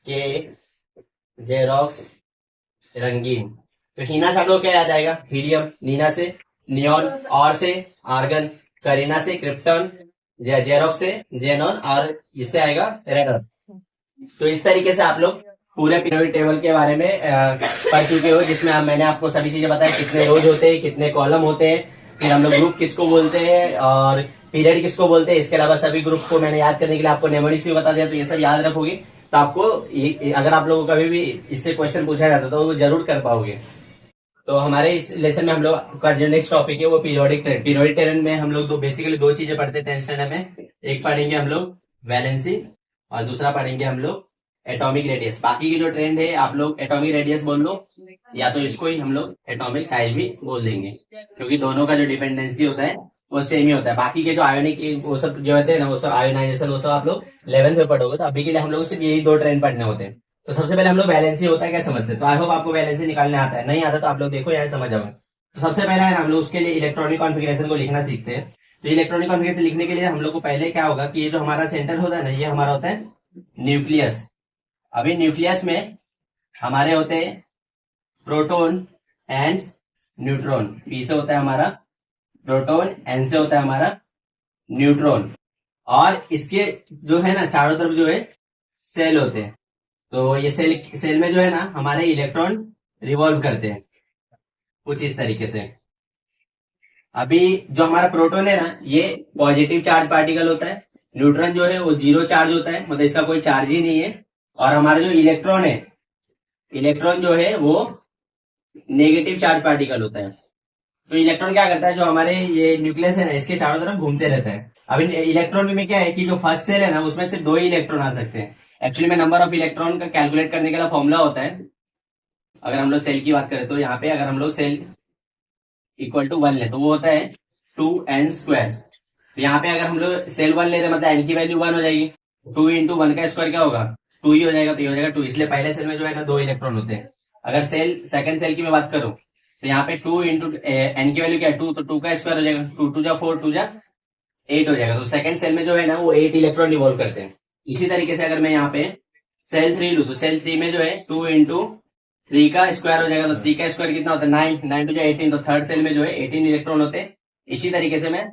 के, जेरोक्स, रंगीन। तो हीना से आप लोग क्या याद आएगा? हीलियम, नीना से नियॉन, और से आर्गन, करीना से क्रिप्टॉन, जेरोक्स से जेनॉन और इससे आएगा रेडॉन। तो इस तरीके से आप लोग पूरे पीरियोडिक टेबल के बारे में पढ़ चुके हो, जिसमें मैंने आपको सभी चीजें बताया, कितने रोज होते हैं, कितने कॉलम होते हैं, फिर हम लोग ग्रुप किसको बोलते हैं और पीरियड किसको बोलते हैं। इसके अलावा सभी ग्रुप को मैंने याद करने के लिए आपको नेमोनिक्स भी बता दिया, तो ये सब याद रखोगे तो आपको अगर आप लोगों को कभी भी इससे क्वेश्चन पूछा जाता तो वो जरूर कर पाओगे। तो हमारे इस लेसन में हम लोग का जो नेक्स्ट टॉपिक है वो पीरियोडिक ट्रेंड। पीरियोडिक ट्रेंड में हम लोग बेसिकली दो चीजें पढ़ते हैं टेंथ स्टैंडर्ड में। एक पढ़ेंगे हम लोग वैलेंसी और दूसरा पढ़ेंगे हम लोग एटॉमिक रेडियस। बाकी की जो ट्रेंड है आप लोग एटॉमिक रेडियस बोल लो या तो इसको ही हम लोग एटॉमिक साइज भी बोल देंगे, क्योंकि दोनों का जो डिपेंडेंसी होता है वो सेम ही होता है। बाकी के जो आयोनिक वो सब जो होते हैं ना, वो सब आयोनाइजेशन वो सब आप लोग 11th में पढ़ोगे। तो अभी के लिए हम लोग सिर्फ यही दो ट्रेंड पढ़ने होते हैं। तो सबसे पहले हम लोग वैलेंसी होता है क्या समझते हैं। तो आई होप आपको वैलेंसी निकालने आता है, नहीं आता तो आप लोग देखो यहाँ समझ जाओगे। तो सबसे पहले है हम लोग उसके लिए इलेक्ट्रॉनिक कॉन्फ़िगरेशन को लिखना सीखते हैं। तो इलेक्ट्रॉनिक कॉन्फ़िगरेशन लिखने के लिए हम लोग को पहले क्या होगा कि ये जो हमारा सेंटर होता है ना, ये हमारा होता है न्यूक्लियस। अभी न्यूक्लियस में हमारे होते हैं प्रोटॉन एंड न्यूट्रॉन। पी से होता है हमारा प्रोटॉन, एन से होता है हमारा न्यूट्रॉन, और इसके जो है ना चारों तरफ जो है सेल होते हैं। तो ये सेल में जो है ना हमारे इलेक्ट्रॉन रिवॉल्व करते हैं कुछ इस तरीके से। अभी जो हमारा प्रोटॉन है ना ये पॉजिटिव चार्ज पार्टिकल होता है, न्यूट्रॉन जो है वो जीरो चार्ज होता है, मतलब इसका कोई चार्ज ही नहीं है। और हमारा जो इलेक्ट्रॉन है, इलेक्ट्रॉन जो है वो नेगेटिव चार्ज पार्टिकल होता है। तो इलेक्ट्रॉन क्या करता है, जो हमारे ये न्यूक्लियस है ना इसके चारों तरफ घूमते रहता है। अभी इलेक्ट्रॉन में क्या है कि जो फर्स्ट सेल है ना उसमें सिर्फ 2 ही इलेक्ट्रॉन आ सकते हैं। एक्चुअली में नंबर ऑफ इलेक्ट्रॉन का कैलकुलेट करने के लिए फॉर्मूला होता है। अगर हम लोग सेल की बात करें तो यहाँ पे अगर हम लोग सेल इक्वल टू 1 ले तो वो होता है 2n²। तो यहाँ पे अगर हम लोग सेल 1 ले रहे मतलब n की वैल्यू 1 हो जाएगी। 2 इंटू 1 का स्क्वायर क्या होगा, 2 ही हो जाएगा, तो ये हो जाएगा 2। इसलिए पहले सेल में जो है ना 2 इलेक्ट्रॉन होते हैं। अगर सेकंड सेल की मैं बात करूं तो यहाँ पे 2 इंटू एन की वैल्यू क्या है 2, तो 2 का स्क्वायर हो जाएगा, 2 2 जा 4, 2 जा 8 हो जाएगा। तो सेकंड सेल में जो है ना वो 8 इलेक्ट्रॉन रिवॉल्व करते हैं। इसी तरीके से अगर मैं यहाँ पे सेल 3 लू तो सेल 3 में जो है 2 इंटू 3 का स्क्वायर हो जाएगा, तो 3 का स्क्वायर कितना होता है 9, 9 टू जा 18, तो थर्ड सेल में जो है 18 इलेक्ट्रॉन होते हैं। इसी तरीके से मैं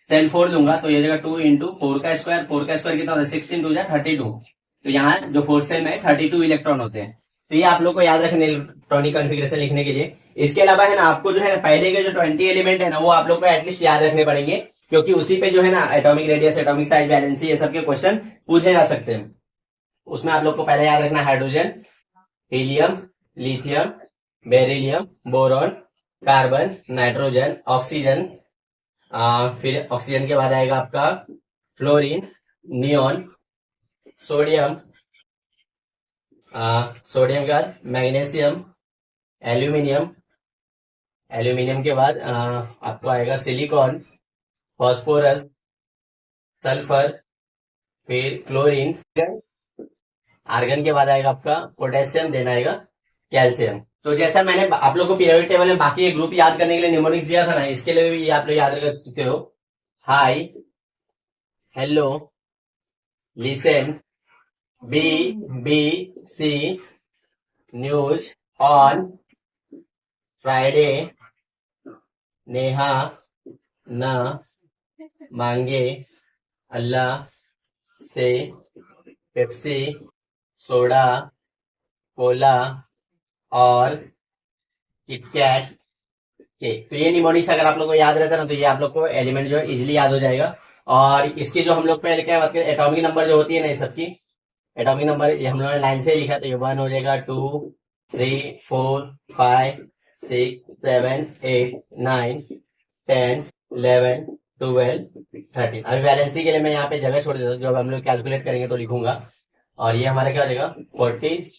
सेल 4 लूंगा तो ये जगह 2 इंटू 4 का स्क्वायर, 4 का स्क्वायर कितना होता है 16, 2 जा 32। तो यहाँ जो फोर्थ सेल में 32 इलेक्ट्रॉन होते हैं। तो ये आप लोग को याद रखने इलेक्ट्रॉनिक कॉन्फ़िगरेशन लिखने के लिए। इसके अलावा है ना आपको जो है पहले के जो 20 एलिमेंट है ना वो आप लोग को एटलीस्ट याद रखने पड़ेंगे, क्योंकि उसी पे जो है ना atomic radius, atomic size, valency ये सब के क्वेश्चन पूछे जा सकते हैं। उसमें आप लोग को पहले याद रखना hydrogen, helium, lithium, beryllium, boron, carbon, nitrogen, oxygen, फिर ऑक्सीजन के बाद आएगा आपका फ्लोरीन, नियॉन, सोडियम, सोडियम के बाद मैग्नीशियम, एल्यूमिनियम, एल्यूमिनियम के बाद आपको आएगा सिलिकॉन, फास्फोरस, सल्फर, फिर क्लोरीन, आर्गन के बाद आएगा आपका पोटेशियम, देन आएगा कैल्शियम। तो जैसा मैंने आप लोग को पीरियोडिक टेबल में बाकी ग्रुप याद करने के लिए निमोनिक्स दिया था ना, इसके लिए भी आप लोग याद रख सकते हो। Hi, hello, listen, B, B, C, news, on, Friday, Neha, न, मांगे, अल्लाह, से, पेप्सी, सोडा, कोला और किटकैट के। तो ये निमोनिक्स अगर आप लोग को याद रहता है ना तो ये आप लोग को एलिमेंट जो है इजिली याद हो जाएगा। और इसकी जो हम लोग पहले क्या बात करें एटॉमिक नंबर जो होती है ना, ये सबकी एटॉमिक नंबर ये हम लोगों ने लाइन से लिखा, तो ये 1 हो जाएगा, 2, 3, 4, 5, 6, 7, 8, 9, 10, 11, 12, 13। अभी वैलेंसी के लिए मैं यहाँ पे जगह छोड़ देता हूँ, जो हम लोग कैलकुलेट करेंगे तो लिखूंगा। और ये हमारा क्या हो जाएगा 14,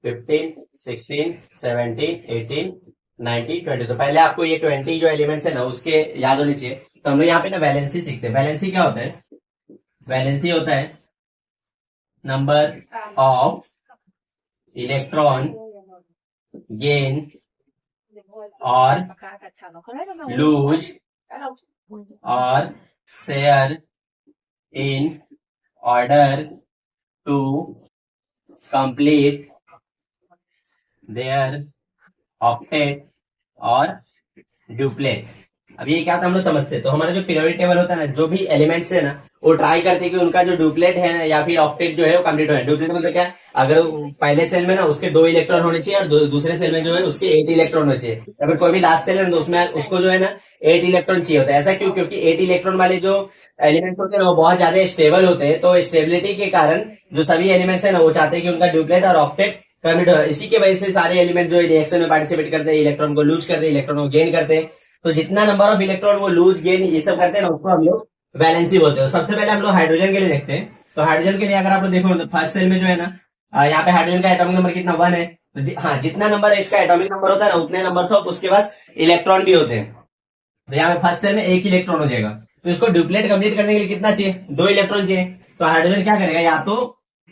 15, 16, 17, 18, 19, 20। तो पहले आपको ये 20 जो एलिमेंट्स है ना उसके याद होने चाहिए, तो हम लोग यहाँ पे ना वैलेंसी सीखते हैं। वैलेंसी क्या होता है? वैलेंसी होता है नंबर ऑफ इलेक्ट्रॉन गेन और लूज और share in order to complete their octet और ड्यूप्लेट। अब ये क्या था हम लोग समझते हैं। तो हमारा जो पीरियोडिक टेबल होता है ना, जो भी एलिमेंट्स है ना, वो ट्राई करते हैं कि उनका जो ड्यूप्लेट है ना या फिर ऑक्टेट जो है वो कंप्लीट हो जाए। ड्यूप्लेट मतलब क्या है? अगर पहले सेल में ना उसके 2 इलेक्ट्रॉन होने चाहिए और दूसरे सेल में जो है उसके 8 इलेक्ट्रॉन होने चाहिए। या फिर कोई भी लास्ट सेल है तो उसमें उसको जो है ना 8 इलेक्ट्रॉन चाहिए होता है। ऐसा क्यों? क्योंकि 8 इलेक्ट्रॉन वाले जो एलिमेंट्स होते हैं वो बहुत ज्यादा स्टेबल होते हैं। तो स्टेबिलिटी के कारण जो सभी एलिमेंट्स है ना वो चाहते हैं कि उनका ड्यूप्लेट और ऑक्टेट कंप्लीट हो। इसी की वजह से सारे एलिमेंट जो रिएक्शन में पार्टिसिपेट करते हैं, इलेक्ट्रॉन को लूज करते हैं, इलेक्ट्रॉन को गेन करते हैं। तो जितना नंबर ऑफ इलेक्ट्रॉन वो लूज गेन ये सब करते हैं ना, उसको हम लोग वैलेंसी बोलते हैं। सबसे पहले हम लोग हाइड्रोजन के लिए देखते हैं। तो हाइड्रोजन के लिए अगर आप लोग देखो तो फर्स्ट सेल में जो है ना, यहाँ पे हाइड्रोजन का एटॉमिक नंबर कितना 1 है। तो हाँ, जितना नंबर इसका एटॉमिक नंबर होता है ना उतने नंबर तो उसके पास इलेक्ट्रॉन भी होते हैं। तो यहाँ पे फर्स्ट सेल में 1 इलेक्ट्रॉन हो जाएगा। तो इसको ड्यूप्लेट कंप्लीट करने के लिए कितना चाहिए? 2 इलेक्ट्रॉन चाहिए। तो हाइड्रोजन क्या करेगा? या तो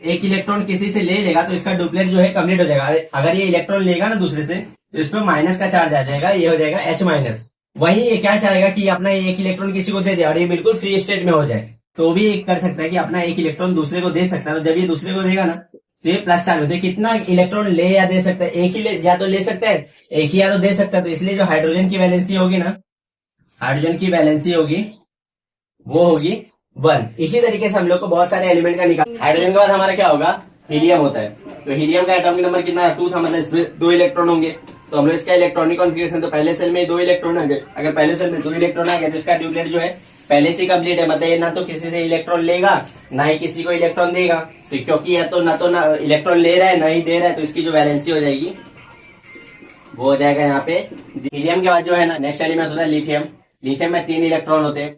1 इलेक्ट्रॉन किसी से ले लेगा तो इसका ड्यूप्लेट जो है कंप्लीट हो जाएगा। अगर ये इलेक्ट्रॉन लेगा ना दूसरे से तो इस पर माइनस का चार्ज आ जाएगा, ये हो जाएगा H माइनस। वही ये क्या चाहेगा कि अपना 1 इलेक्ट्रॉन किसी को दे दे और ये बिल्कुल फ्री स्टेट में हो जाए। तो भी एक कर सकता है कि अपना 1 इलेक्ट्रॉन दूसरे को दे सकता है। तो जब ये दूसरे को देगा ना तो ये प्लस चार्ज होता है। कितना इलेक्ट्रॉन ले या दे सकता है? एक ही या तो ले सकता है, एक ही या तो दे सकता है। तो इसलिए जो हाइड्रोजन की वैलेंसी होगी ना, हाइड्रोजन की वैलेंसी होगी वो होगी 1। इसी तरीके से हम लोग को बहुत सारे एलिमेंट का निकाल। हाइड्रोजन के बाद हमारा क्या होगा? हीलियम होता है। तो हीलियम का एटॉमिक नंबर कितना है? 2 था, मतलब इसमें 2 इलेक्ट्रॉन होंगे। तो हम लोग इसका इलेक्ट्रॉनिक कॉन्फिगरेशन, तो पहले सेल में 2 इलेक्ट्रॉन आ गए। अगर पहले सेल में 2 इलेक्ट्रॉन आ गए तो इसका ड्यूप्लेट जो है पहले से कंप्लीट है। मतलब ये ना तो किसी से इलेक्ट्रॉन लेगा ना ही किसी को इलेक्ट्रॉन देगा। तो क्योंकि या तो ना इलेक्ट्रॉन ले रहा है ना ही दे रहा है, तो इसकी जो वैलेंसी हो जाएगी वो हो जाएगा यहाँ पे। हीलियम के बाद जो है ना नेक्स्ट एलिमेंट होता है लिथियम। लिथियम में 3 इलेक्ट्रॉन होते हैं।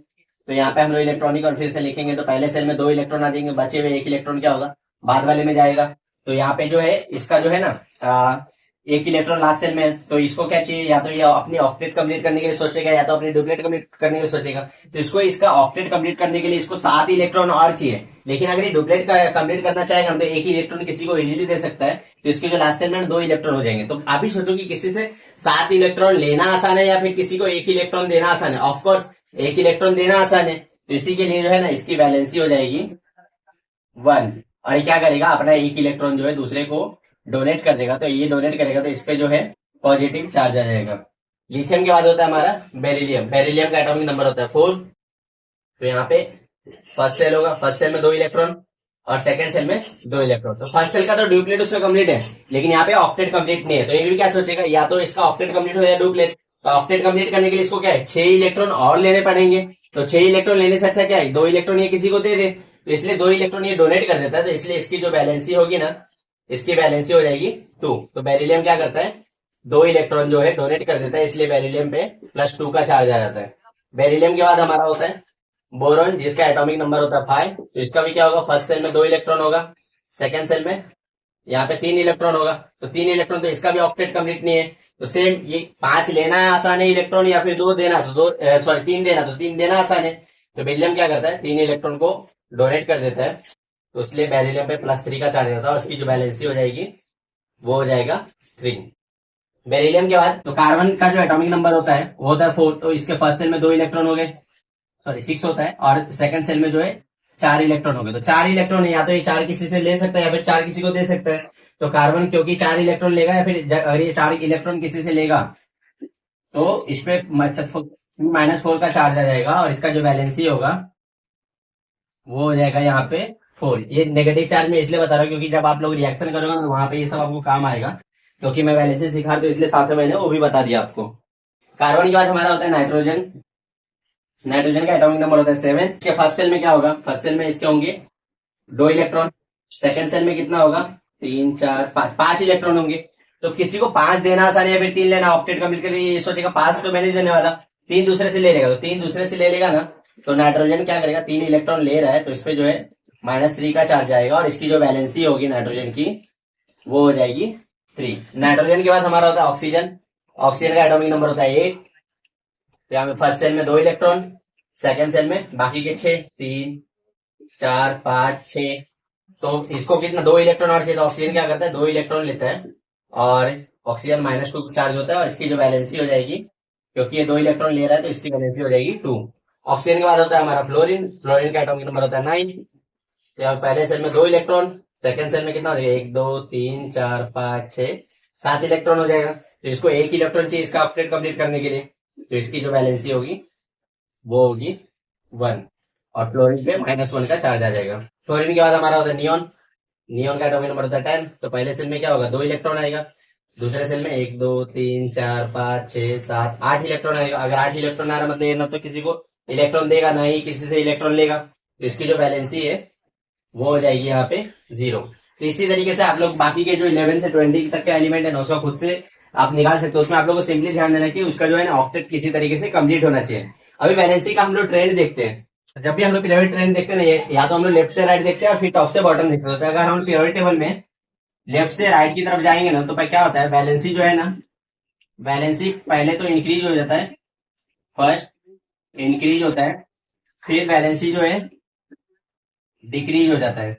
तो यहाँ पे हम लोग इलेक्ट्रॉनिक और फिर से लिखेंगे। तो पहले सेल में 2 इलेक्ट्रॉन आ जाएंगे, बचे हुए 1 इलेक्ट्रॉन क्या होगा? बाद वाले में जाएगा। तो यहाँ पे जो है इसका जो है ना 1 इलेक्ट्रॉन लास्ट सेल में। तो इसको क्या चाहिए? या तो ये अपनी ऑक्टेट कंप्लीट करने के लिए सोचेगा या तो अपनी डुप्लेट कंप्लीट करने के लिए सोचेगा। तो इसको इसका ऑक्टेट कंप्लीट करने के लिए इसको 7 इलेक्ट्रॉन और चाहिए। लेकिन अगर ये डुप्लेट कंप्लीट करना चाहेगा तो 1 ही इलेक्ट्रॉन किसी को इजीली दे सकता है। तो इसके जो लास्ट सेल में 2 इलेक्ट्रॉन हो जाएंगे। तो आप ही सोचो कि किसी से 7 इलेक्ट्रॉन लेना आसान है या फिर किसी को 1 इलेक्ट्रॉन देना आसान है? ऑफकोर्स 1 इलेक्ट्रॉन देना आसान है। तो इसी के लिए जो है ना इसकी वैलेंसी हो जाएगी 1। और ये क्या करेगा? अपना 1 इलेक्ट्रॉन जो है दूसरे को डोनेट कर देगा। तो ये डोनेट करेगा तो इस पे जो है पॉजिटिव चार्ज आ जाएगा। लिथियम के बाद होता है हमारा बेरिलियम। बेरिलियम का एटॉमिक नंबर होता है 4। तो यहाँ पे फर्स्ट सेल होगा, फर्स्ट सेल में 2 इलेक्ट्रॉन और सेकंड सेल में 2 इलेक्ट्रॉन। तो फर्स्ट सेल का तो ड्यूप्लेट उसमें कंप्लीट है, लेकिन यहाँ पे ऑक्टेट कंप्लीट नहीं है। तो ये भी क्या सोचेगा? या तो इसका ऑक्टेट कंप्लीट हो या डुप्लेट। तो ऑक्टेट कंप्लीट करने के लिए इसको क्या है? 6 इलेक्ट्रॉन और लेने पड़ेंगे। तो 6 इलेक्ट्रॉन लेने से अच्छा क्या है? 2 इलेक्ट्रॉन ये किसी को दे दे। तो इसलिए 2 इलेक्ट्रॉन ये डोनेट कर देता है। तो इसलिए इसकी जो वैलेंसी होगी ना, इसकी वैलेंसी हो जाएगी 2। तो बेरिलियम क्या करता है? 2 इलेक्ट्रॉन जो है डोनेट कर देता है, इसलिए बेरिलियम पे +2 का चार्ज आ जाता है। बेरिलियम के बाद हमारा होता है बोरॉन, जिसका एटॉमिक नंबर होता है 5। तो इसका भी क्या होगा? फर्स्ट सेल में 2 इलेक्ट्रॉन होगा, सेकंड सेल में यहाँ पे 3 इलेक्ट्रॉन होगा। तो 3 इलेक्ट्रॉन, तो इसका भी ऑक्टेट कंप्लीट नहीं है। तो सेम ये 5 लेना है आसान है इलेक्ट्रॉन, या फिर 2 देना तो 3 देना तो 3 देना आसान है। तो बेरिलियम क्या करता है? 3 इलेक्ट्रॉन को डोनेट कर देता है। तो इसलिए बेरिलियम पे +3 का चार्ज रहता है और उसकी जो वैलेंसी हो जाएगी वो हो जाएगा 3। बेरिलियम के बाद तो कार्बन का जो एटॉमिक नंबर होता है वो होता है 4। तो इसके फर्स्ट सेल में 2 इलेक्ट्रॉन हो गए, 6 होता है। और सेकंड सेल में जो है 4 इलेक्ट्रॉन हो गए। तो 4 इलेक्ट्रॉन है, या तो ये 4 किसी से ले सकता है या फिर 4 किसी को दे सकता है। तो कार्बन क्योंकि 4 इलेक्ट्रॉन लेगा, या फिर अगर ये 4 इलेक्ट्रॉन किसी से लेगा तो इस पे -4 का चार्ज आ जाएगा और इसका जो वैलेंसी होगा वो हो जाएगा यहाँ पे 4। ये नेगेटिव चार्ज में इसलिए बता रहा हूँ क्योंकि जब आप लोग रिएक्शन करोगे ना वहां पे ये सब आपको काम आएगा। क्योंकि मैं वैलेंसी सिखा रहा, तो इसलिए साथ में मैंने वो भी बता दिया आपको। कार्बन के बाद हमारा होता है नाइट्रोजन। नाइट्रोजन का एटॉमिक नंबर होता है 7। के फर्स्ट सेल में क्या होगा? फर्स्ट सेल में इसके होंगे 2 इलेक्ट्रॉन। सेकंड सेल में कितना होगा? 3 4 5 इलेक्ट्रॉन होंगे। तो किसी को 5 देना आसान है या फिर 3 लेना? ऑक्टेट कंप्लीट के लिए ये सोचेगा 5 तो मैंने देने वाला, 3 दूसरे से ले लेगा। तो 3 दूसरे से ले लेगा ना, तो नाइट्रोजन क्या करेगा? 3 इलेक्ट्रॉन ले रहा है तो इस पे जो है -3 का चार्ज आएगा और इसकी जो वैलेंसी होगी नाइट्रोजन की वो हो जाएगी 3। नाइट्रोजन के बाद हमारा होता है ऑक्सीजन। ऑक्सीजन का एटॉमिक नंबर होता है 8। तो यहाँ पे फर्स्ट सेल में 2 इलेक्ट्रॉन, सेकंड सेल में बाकी के 6, 3, 4, 5, 6। तो इसको कितना, 2 इलेक्ट्रॉन और चाहिए, तो ऑक्सीजन क्या करता है, 2 इलेक्ट्रॉन लेता है और ऑक्सीजन -2 चार्ज होता है और इसकी जो वैलेंसी हो जाएगी, क्योंकि ये 2 इलेक्ट्रॉन ले रहा है तो इसकी वैलेंसी हो जाएगी 2। ऑक्सीजन के बाद होता है हमारा फ्लोरीन। फ्लोरीन का एटॉमिक नंबर होता है 9। तो पहले सेल में 2 इलेक्ट्रॉन, सेकंड सेल में कितना हो जाएगा, 1, 2, 3, 4, 5, 6, 7 इलेक्ट्रॉन हो जाएगा। तो इसको 1 इलेक्ट्रॉन चाहिए इसका ऑक्टेट कंप्लीट करने के लिए, तो इसकी जो वैलेंसी होगी वो होगी 1 और फ्लोरीन पे -1 का चार्ज आ जाएगा। फ्लोरीन के बाद हमारा होता है नियॉन। नियॉन का एटॉमिक नंबर होता है 10। तो पहले सेल में क्या होगा, 2 इलेक्ट्रॉन आएगा। दूसरे सेल में 1, 2, 3, 4, 5, 6, 7, 8 इलेक्ट्रॉन आएगा। अगर 8 इलेक्ट्रॉन आ रहा मतलब ये ना तो किसी को इलेक्ट्रॉन देगा ना ही किसी से इलेक्ट्रॉन लेगा, तो इसकी जो वैलेंसी है वो हो जाएगी यहाँ पे 0। तो इसी तरीके से आप लोग बाकी के जो 11 से 20 तक के एलिमेंट है ना उसका खुद से आप निकाल सकते हो। उसमें आप लोग को सिंपली ध्यान देना कि उसका जो है ना ऑक्टेट किसी तरीके से कंप्लीट होना चाहिए। अभी वैलेंसी का हम लोग ट्रेंड देखते हैं। जब भी हम लोग पीरियोडिक ट्रेंड देखते हैं ना, या तो हम लोग लेफ्ट से राइट देखते हैं और फिर टॉप से बॉटम देखते हैं। तो अगर हम पीरियोडिक टेबल में लेफ्ट से राइट की तरफ जाएंगे ना, तो क्या होता है, वैलेंसी जो है ना, वैलेंसी पहले तो इंक्रीज हो जाता है, फर्स्ट इंक्रीज होता है, फिर वैलेंसी जो है डिक्रीज हो जाता है।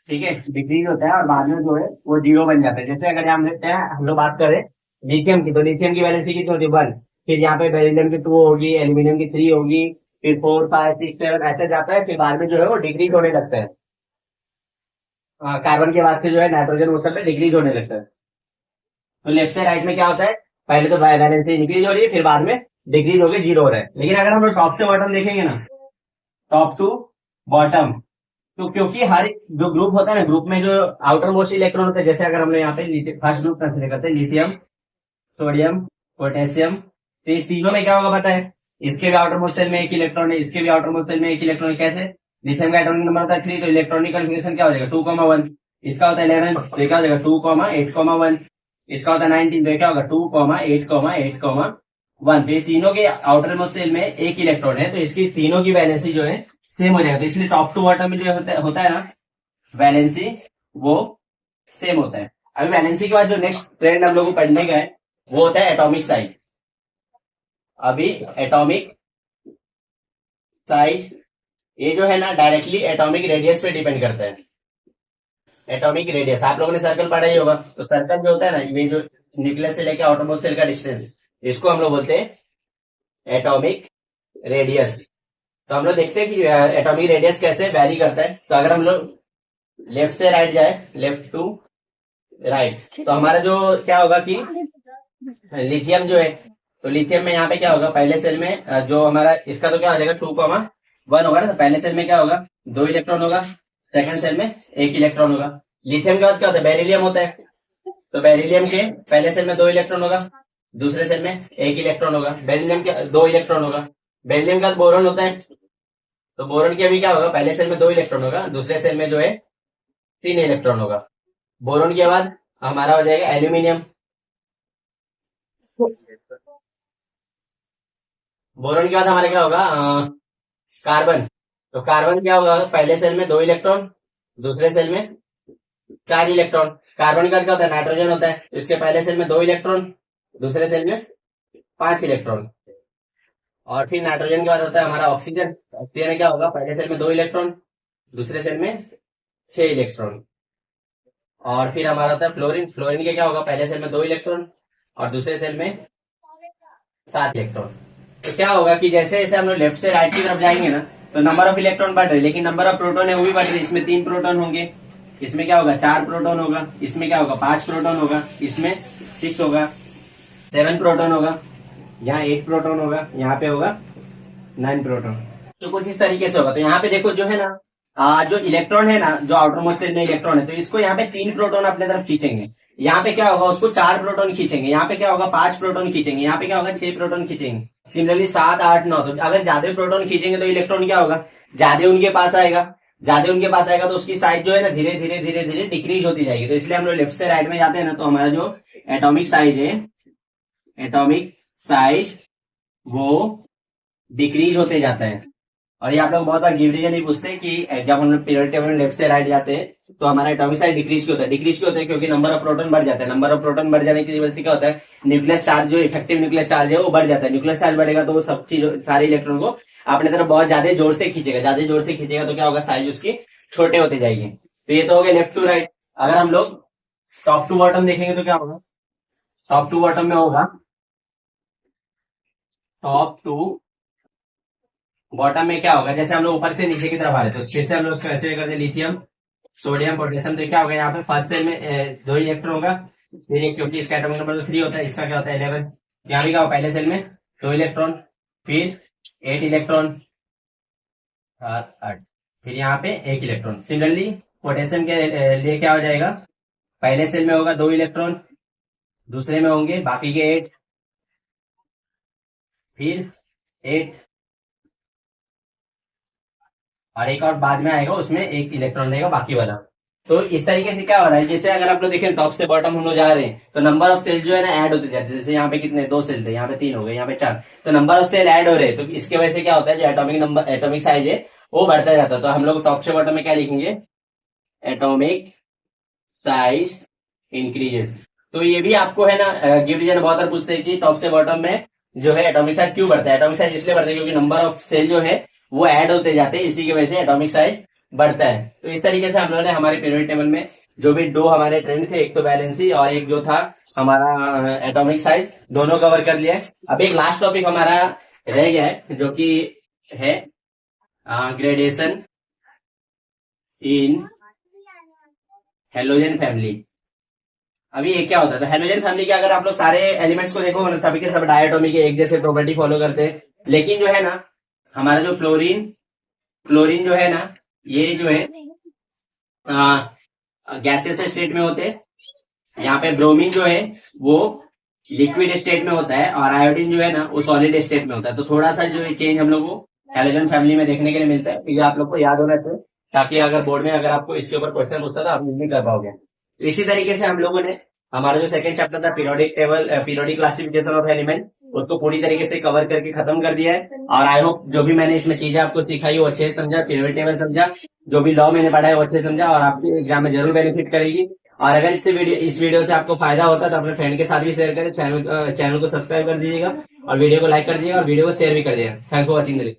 ठीक है, डिक्रीज होता है और बाद में जो है वो 0 बन जाता है। जैसे अगर हम लेते हैं, हम लोग बात करें लिथियम की, तो लिथियम की वैलेंसी कितनी होती है, 1। फिर यहाँ पे बेरिलियम की 2 होगी, एल्यूमिनियम की 3 होगी, फिर 4, 5, 6, 7 ऐसे जाता है। फिर बाद में जो है वो डिक्रीज होने लगता है। कार्बन के बाद से जो है नाइट्रोजन वो सब पे डिक्रीज होने लगता है। तो लेफ्ट से राइट में क्या होता है, पहले तो वैलेंसी इंक्रीज हो रही है, फिर बाद में डिक्रीज होकर 0 हो रहा है। लेकिन अगर हम लोग टॉप से बॉटम देखेंगे ना, टॉप टू बॉटम, तो क्योंकि हर जो ग्रुप होता है ना, ग्रुप में जो आउटर मोस्ट इलेक्ट्रॉन होते हैं, जैसे अगर हमने यहाँ पे फर्स्ट ग्रुप कंसिडर करते हैं, लिथियम, सोडियम, पोटेशियम, तो ये तीनों में क्या होगा पता है, इसके भी आउटर मोस्ट सेल में 1 इलेक्ट्रॉन है, इसके भी आउटर मोस्ट सेल में 1 इलेक्ट्रॉन है। कैसे, लिथियम का एटॉमिक नंबर होता है 3, तो इलेक्ट्रॉनिक कन्फिगरेशन क्या हो जाएगा, 2,1। इसका होता है 11, तो क्या हो जाएगा 2,8,1। इसका होता है 19, तो क्या होगा 2,8,8,1। तो ये तीनों के आउटर मोस्ट सेल में 1 इलेक्ट्रॉन है, तो इसकी तीनों की वैलेंसी जो है सेम हो जाएगा। तो इसलिए टॉप टू बॉटम में जो होता है ना वैलेंसी, वो सेम होता है। अभी वैलेंसी के बाद जो नेक्स्ट ट्रेंड हम लोग को पढ़ने का है वो होता है एटॉमिक साइज। अभी एटॉमिक साइज ये जो है ना डायरेक्टली एटॉमिक रेडियस पे डिपेंड करता है। एटॉमिक रेडियस आप लोगों ने सर्कल पढ़ा ही होगा, तो सर्कल जो होता है ना, ये जो न्यूक्लियस से लेकर आउटरमोस्ट सेल का डिस्टेंस, इसको हम लोग बोलते हैं एटॉमिक रेडियस। तो हम लोग देखते हैं कि एटॉमिक रेडियस कैसे वैरी करता है। तो अगर हम लोग लेफ्ट से राइट जाए, लेफ्ट टू राइट, तो हमारा जो क्या होगा कि लिथियम जो है, तो लिथियम में यहाँ पे क्या होगा, पहले सेल में जो हमारा इसका तो क्या हो जाएगा 2,1 होगा ना। तो पहले सेल में क्या होगा, 2 इलेक्ट्रॉन होगा, सेकंड सेल में 1 इलेक्ट्रॉन होगा। लिथियम के बाद क्या होता है, बेरिलियम होता है। तो बेरिलियम के पहले सेल में 2 इलेक्ट्रॉन होगा, दूसरे सेल में 1 इलेक्ट्रॉन होगा। बेरिलियम के 2 इलेक्ट्रॉन होगा। बेरिलियम के बाद बोरॉन होता है, तो बोरॉन के अभी क्या होगा, पहले सेल में 2 इलेक्ट्रॉन होगा, दूसरे सेल में जो है 3 इलेक्ट्रॉन होगा। बोरॉन के बाद हमारा हो जाएगा एल्यूमिनियम। बोरॉन के बाद हमारा क्या होगा, कार्बन। तो कार्बन क्या होगा, पहले सेल में 2 इलेक्ट्रॉन, दूसरे सेल में 4 इलेक्ट्रॉन। कार्बन के बाद क्या होता है, नाइट्रोजन होता है, इसके पहले सेल में 2 इलेक्ट्रॉन, दूसरे सेल में 5 इलेक्ट्रॉन। और फिर नाइट्रोजन के बाद होता है हमारा ऑक्सीजन। ऑक्सीजन क्या होगा, पहले सेल में 2 इलेक्ट्रॉन, दूसरे सेल में 6 इलेक्ट्रॉन। और फिर हमारा होता है फ्लोरीन। फ्लोरीन के क्या होगा, पहले सेल में 2 इलेक्ट्रॉन और दूसरे सेल में 7 इलेक्ट्रॉन। तो क्या होगा कि जैसे जैसे हम लोग लेफ्ट से राइट की तरफ जाएंगे ना, तो नंबर ऑफ इलेक्ट्रॉन बढ़ रहे, लेकिन नंबर ऑफ प्रोटॉन है वो भी बढ़ रही। इसमें 3 प्रोटॉन होंगे, इसमें क्या होगा 4 प्रोटॉन होगा, इसमें क्या होगा 5 प्रोटॉन होगा, इसमें 6 होगा, 7 प्रोटॉन होगा, यहाँ 8 प्रोटॉन होगा, यहाँ पे होगा 9 प्रोटॉन। तो कुछ इस तरीके से होगा। तो यहाँ पे देखो जो है ना, जो इलेक्ट्रॉन है ना, जो आउटर मोस्ट सेल में इलेक्ट्रॉन है, तो इसको यहाँ पे 3 प्रोटॉन अपने तरफ खींचेंगे। यहाँ पे क्या होगा, उसको 4 प्रोटॉन खींचेंगे। यहाँ पे क्या होगा 5 प्रोटॉन खींचेंगे। यहाँ पे क्या होगा 6 प्रोटॉन खींचेंगे। सिमिलरली 7, 8, 9। तो अगर ज्यादा प्रोटॉन खींचेंगे तो इलेक्ट्रॉन क्या होगा, ज्यादा उनके पास आएगा। ज्यादा उनके पास आएगा तो उसकी साइज जो है ना धीरे धीरे धीरे धीरे डिक्रीज होती जाएगी। तो इसलिए हम लोग लेफ्ट से राइट में जाते हैं ना, तो हमारा जो एटॉमिक साइज है, एटॉमिक साइज वो डिक्रीज होते जाता है। और ये आप लोग बहुत बार गिव रीजन ही पूछते हैं कि जब हम लोग पीरियोडिक टेबल में लेफ्ट से राइट जाते हैं तो हमारा एटॉमिक साइज डिक्रीज क्यों होता है। डिक्रीज क्यों होता है? क्योंकि नंबर ऑफ प्रोटॉन बढ़ जाता है। नंबर ऑफ प्रोटॉन बढ़ जाने की वजह से क्या होता है, न्यूक्लियस चार्ज, जो इफेक्टिव न्यूक्लियस चार्ज है वो बढ़ जाता है। न्यूक्लियस चार्ज बढ़ेगा तो वो सब चीज, सारे इलेक्ट्रॉन को अपने तरफ बहुत ज्यादा जोर से खींचेगा। ज्यादा जोर से खींचेगा तो क्या होगा, साइज उसकी छोटे होते जाएगी। तो ये तो हो गया लेफ्ट टू राइट। अगर हम लोग टॉप टू बॉटम देखेंगे तो क्या होगा, टॉप टू बॉटम में होगा, टॉप टू बॉटम में क्या होगा, जैसे हम लोग ऊपर से नीचे की तरफ आ रहे हैं तो फिर से हम लोग उसको ऐसे करते हैं, लिथियम, सोडियम, पोटेशियम। तो क्या होगा, यहाँ पे फर्स्ट सेल में 2 इलेक्ट्रॉन होगा, फिर क्योंकि इसका एटॉमिक नंबर तो 3 होता है, इसका क्या होता है 11। यहाँ भी क्या होगा, पहले सेल में 2 इलेक्ट्रॉन, फिर 8 इलेक्ट्रॉन, 8, फिर यहाँ पे 1 इलेक्ट्रॉन। सिमिलरली पोटेशियम के लिए क्या हो जाएगा, पहले सेल में होगा 2 इलेक्ट्रॉन, दूसरे में होंगे बाकी के 8, फिर 8, और एक और बाद में आएगा, उसमें 1 इलेक्ट्रॉन रहेगा बाकी वाला। तो इस तरीके से क्या हो रहा है, जैसे अगर आप लोग देखें टॉप से बॉटम हम लोग जा रहे हैं तो नंबर ऑफ सेल्स जो है ना ऐड होते जाते हैं। जैसे यहाँ पे कितने, 2 सेल थे, यहाँ पे 3 हो गए, यहाँ पे 4, तो नंबर ऑफ सेल ऐड हो रहे हैं। तो इसके वजह से क्या होता है, जो एटॉमिक नंबर, एटॉमिक साइज है वो बढ़ता जाता है। तो हम लोग टॉप से बॉटम में क्या लिखेंगे, एटॉमिक साइज इंक्रीजेस। तो ये भी आपको है ना गिव रीजन बहुत बार पूछते हैं कि टॉप से बॉटम में जो है एटॉमिक साइज क्यों बढ़ता है। एटॉमिक साइज इसलिए बढ़ता है क्योंकि नंबर ऑफ सेल जो है वो ऐड होते जाते हैं, इसी की वजह से एटॉमिक साइज बढ़ता है। तो इस तरीके से हम लोगों ने हमारे पीरियोडिक टेबल में जो भी 2 हमारे ट्रेंड थे, एक तो वैलेंसी और एक जो था हमारा एटॉमिक साइज, दोनों कवर कर लिया है। अब एक लास्ट टॉपिक हमारा रह गया है जो कि है ग्रेडेशन इन हेलोजन फैमिली। अभी ये क्या होता है, तो हेलोजन फैमिली के अगर आप लोग सारे एलिमेंट्स को देखो, मतलब सभी के सब डायटोमिक एक जैसे प्रॉपर्टी फॉलो करते हैं, लेकिन जो है ना हमारा जो क्लोरीन जो है ना, ये जो है गैसियस स्टेट में होते हैं। यहाँ पे ब्रोमीन जो है वो लिक्विड स्टेट में होता है, और आयोडीन जो है ना वो सॉलिड स्टेट में होता है। तो थोड़ा सा जो चेंज हम लोग को हेलोजन फैमिली में देखने के लिए मिलता है। ये आप लोग को याद होना चाहिए, ताकि अगर बोर्ड में अगर आपको इसके ऊपर क्वेश्चन पूछता था आप नहीं कर पाओगे। इसी तरीके से हम लोगों ने हमारा जो सेकंड चैप्टर था periodic table, periodic classification of element, उसको पूरी तरीके से कवर करके खत्म कर दिया है। और आई होप जो भी मैंने इसमें चीजें आपको सिखाई वो अच्छे से समझा, पीरियोडिक टेबल समझा, जो भी लॉ मैंने पढ़ा है वो अच्छे से समझा, और आपके एग्जाम में जरूर बेनिफिट करेगी। और अगर इस वीडियो से आपको फायदा होता है तो अपने फ्रेंड के साथ भी शेयर करें, चैनल को सब्सक्राइब कर दीजिएगा, और वीडियो को लाइक कर दीजिएगा, और वीडियो को शेयर भी कर दीजिएगा। Thanks for watching.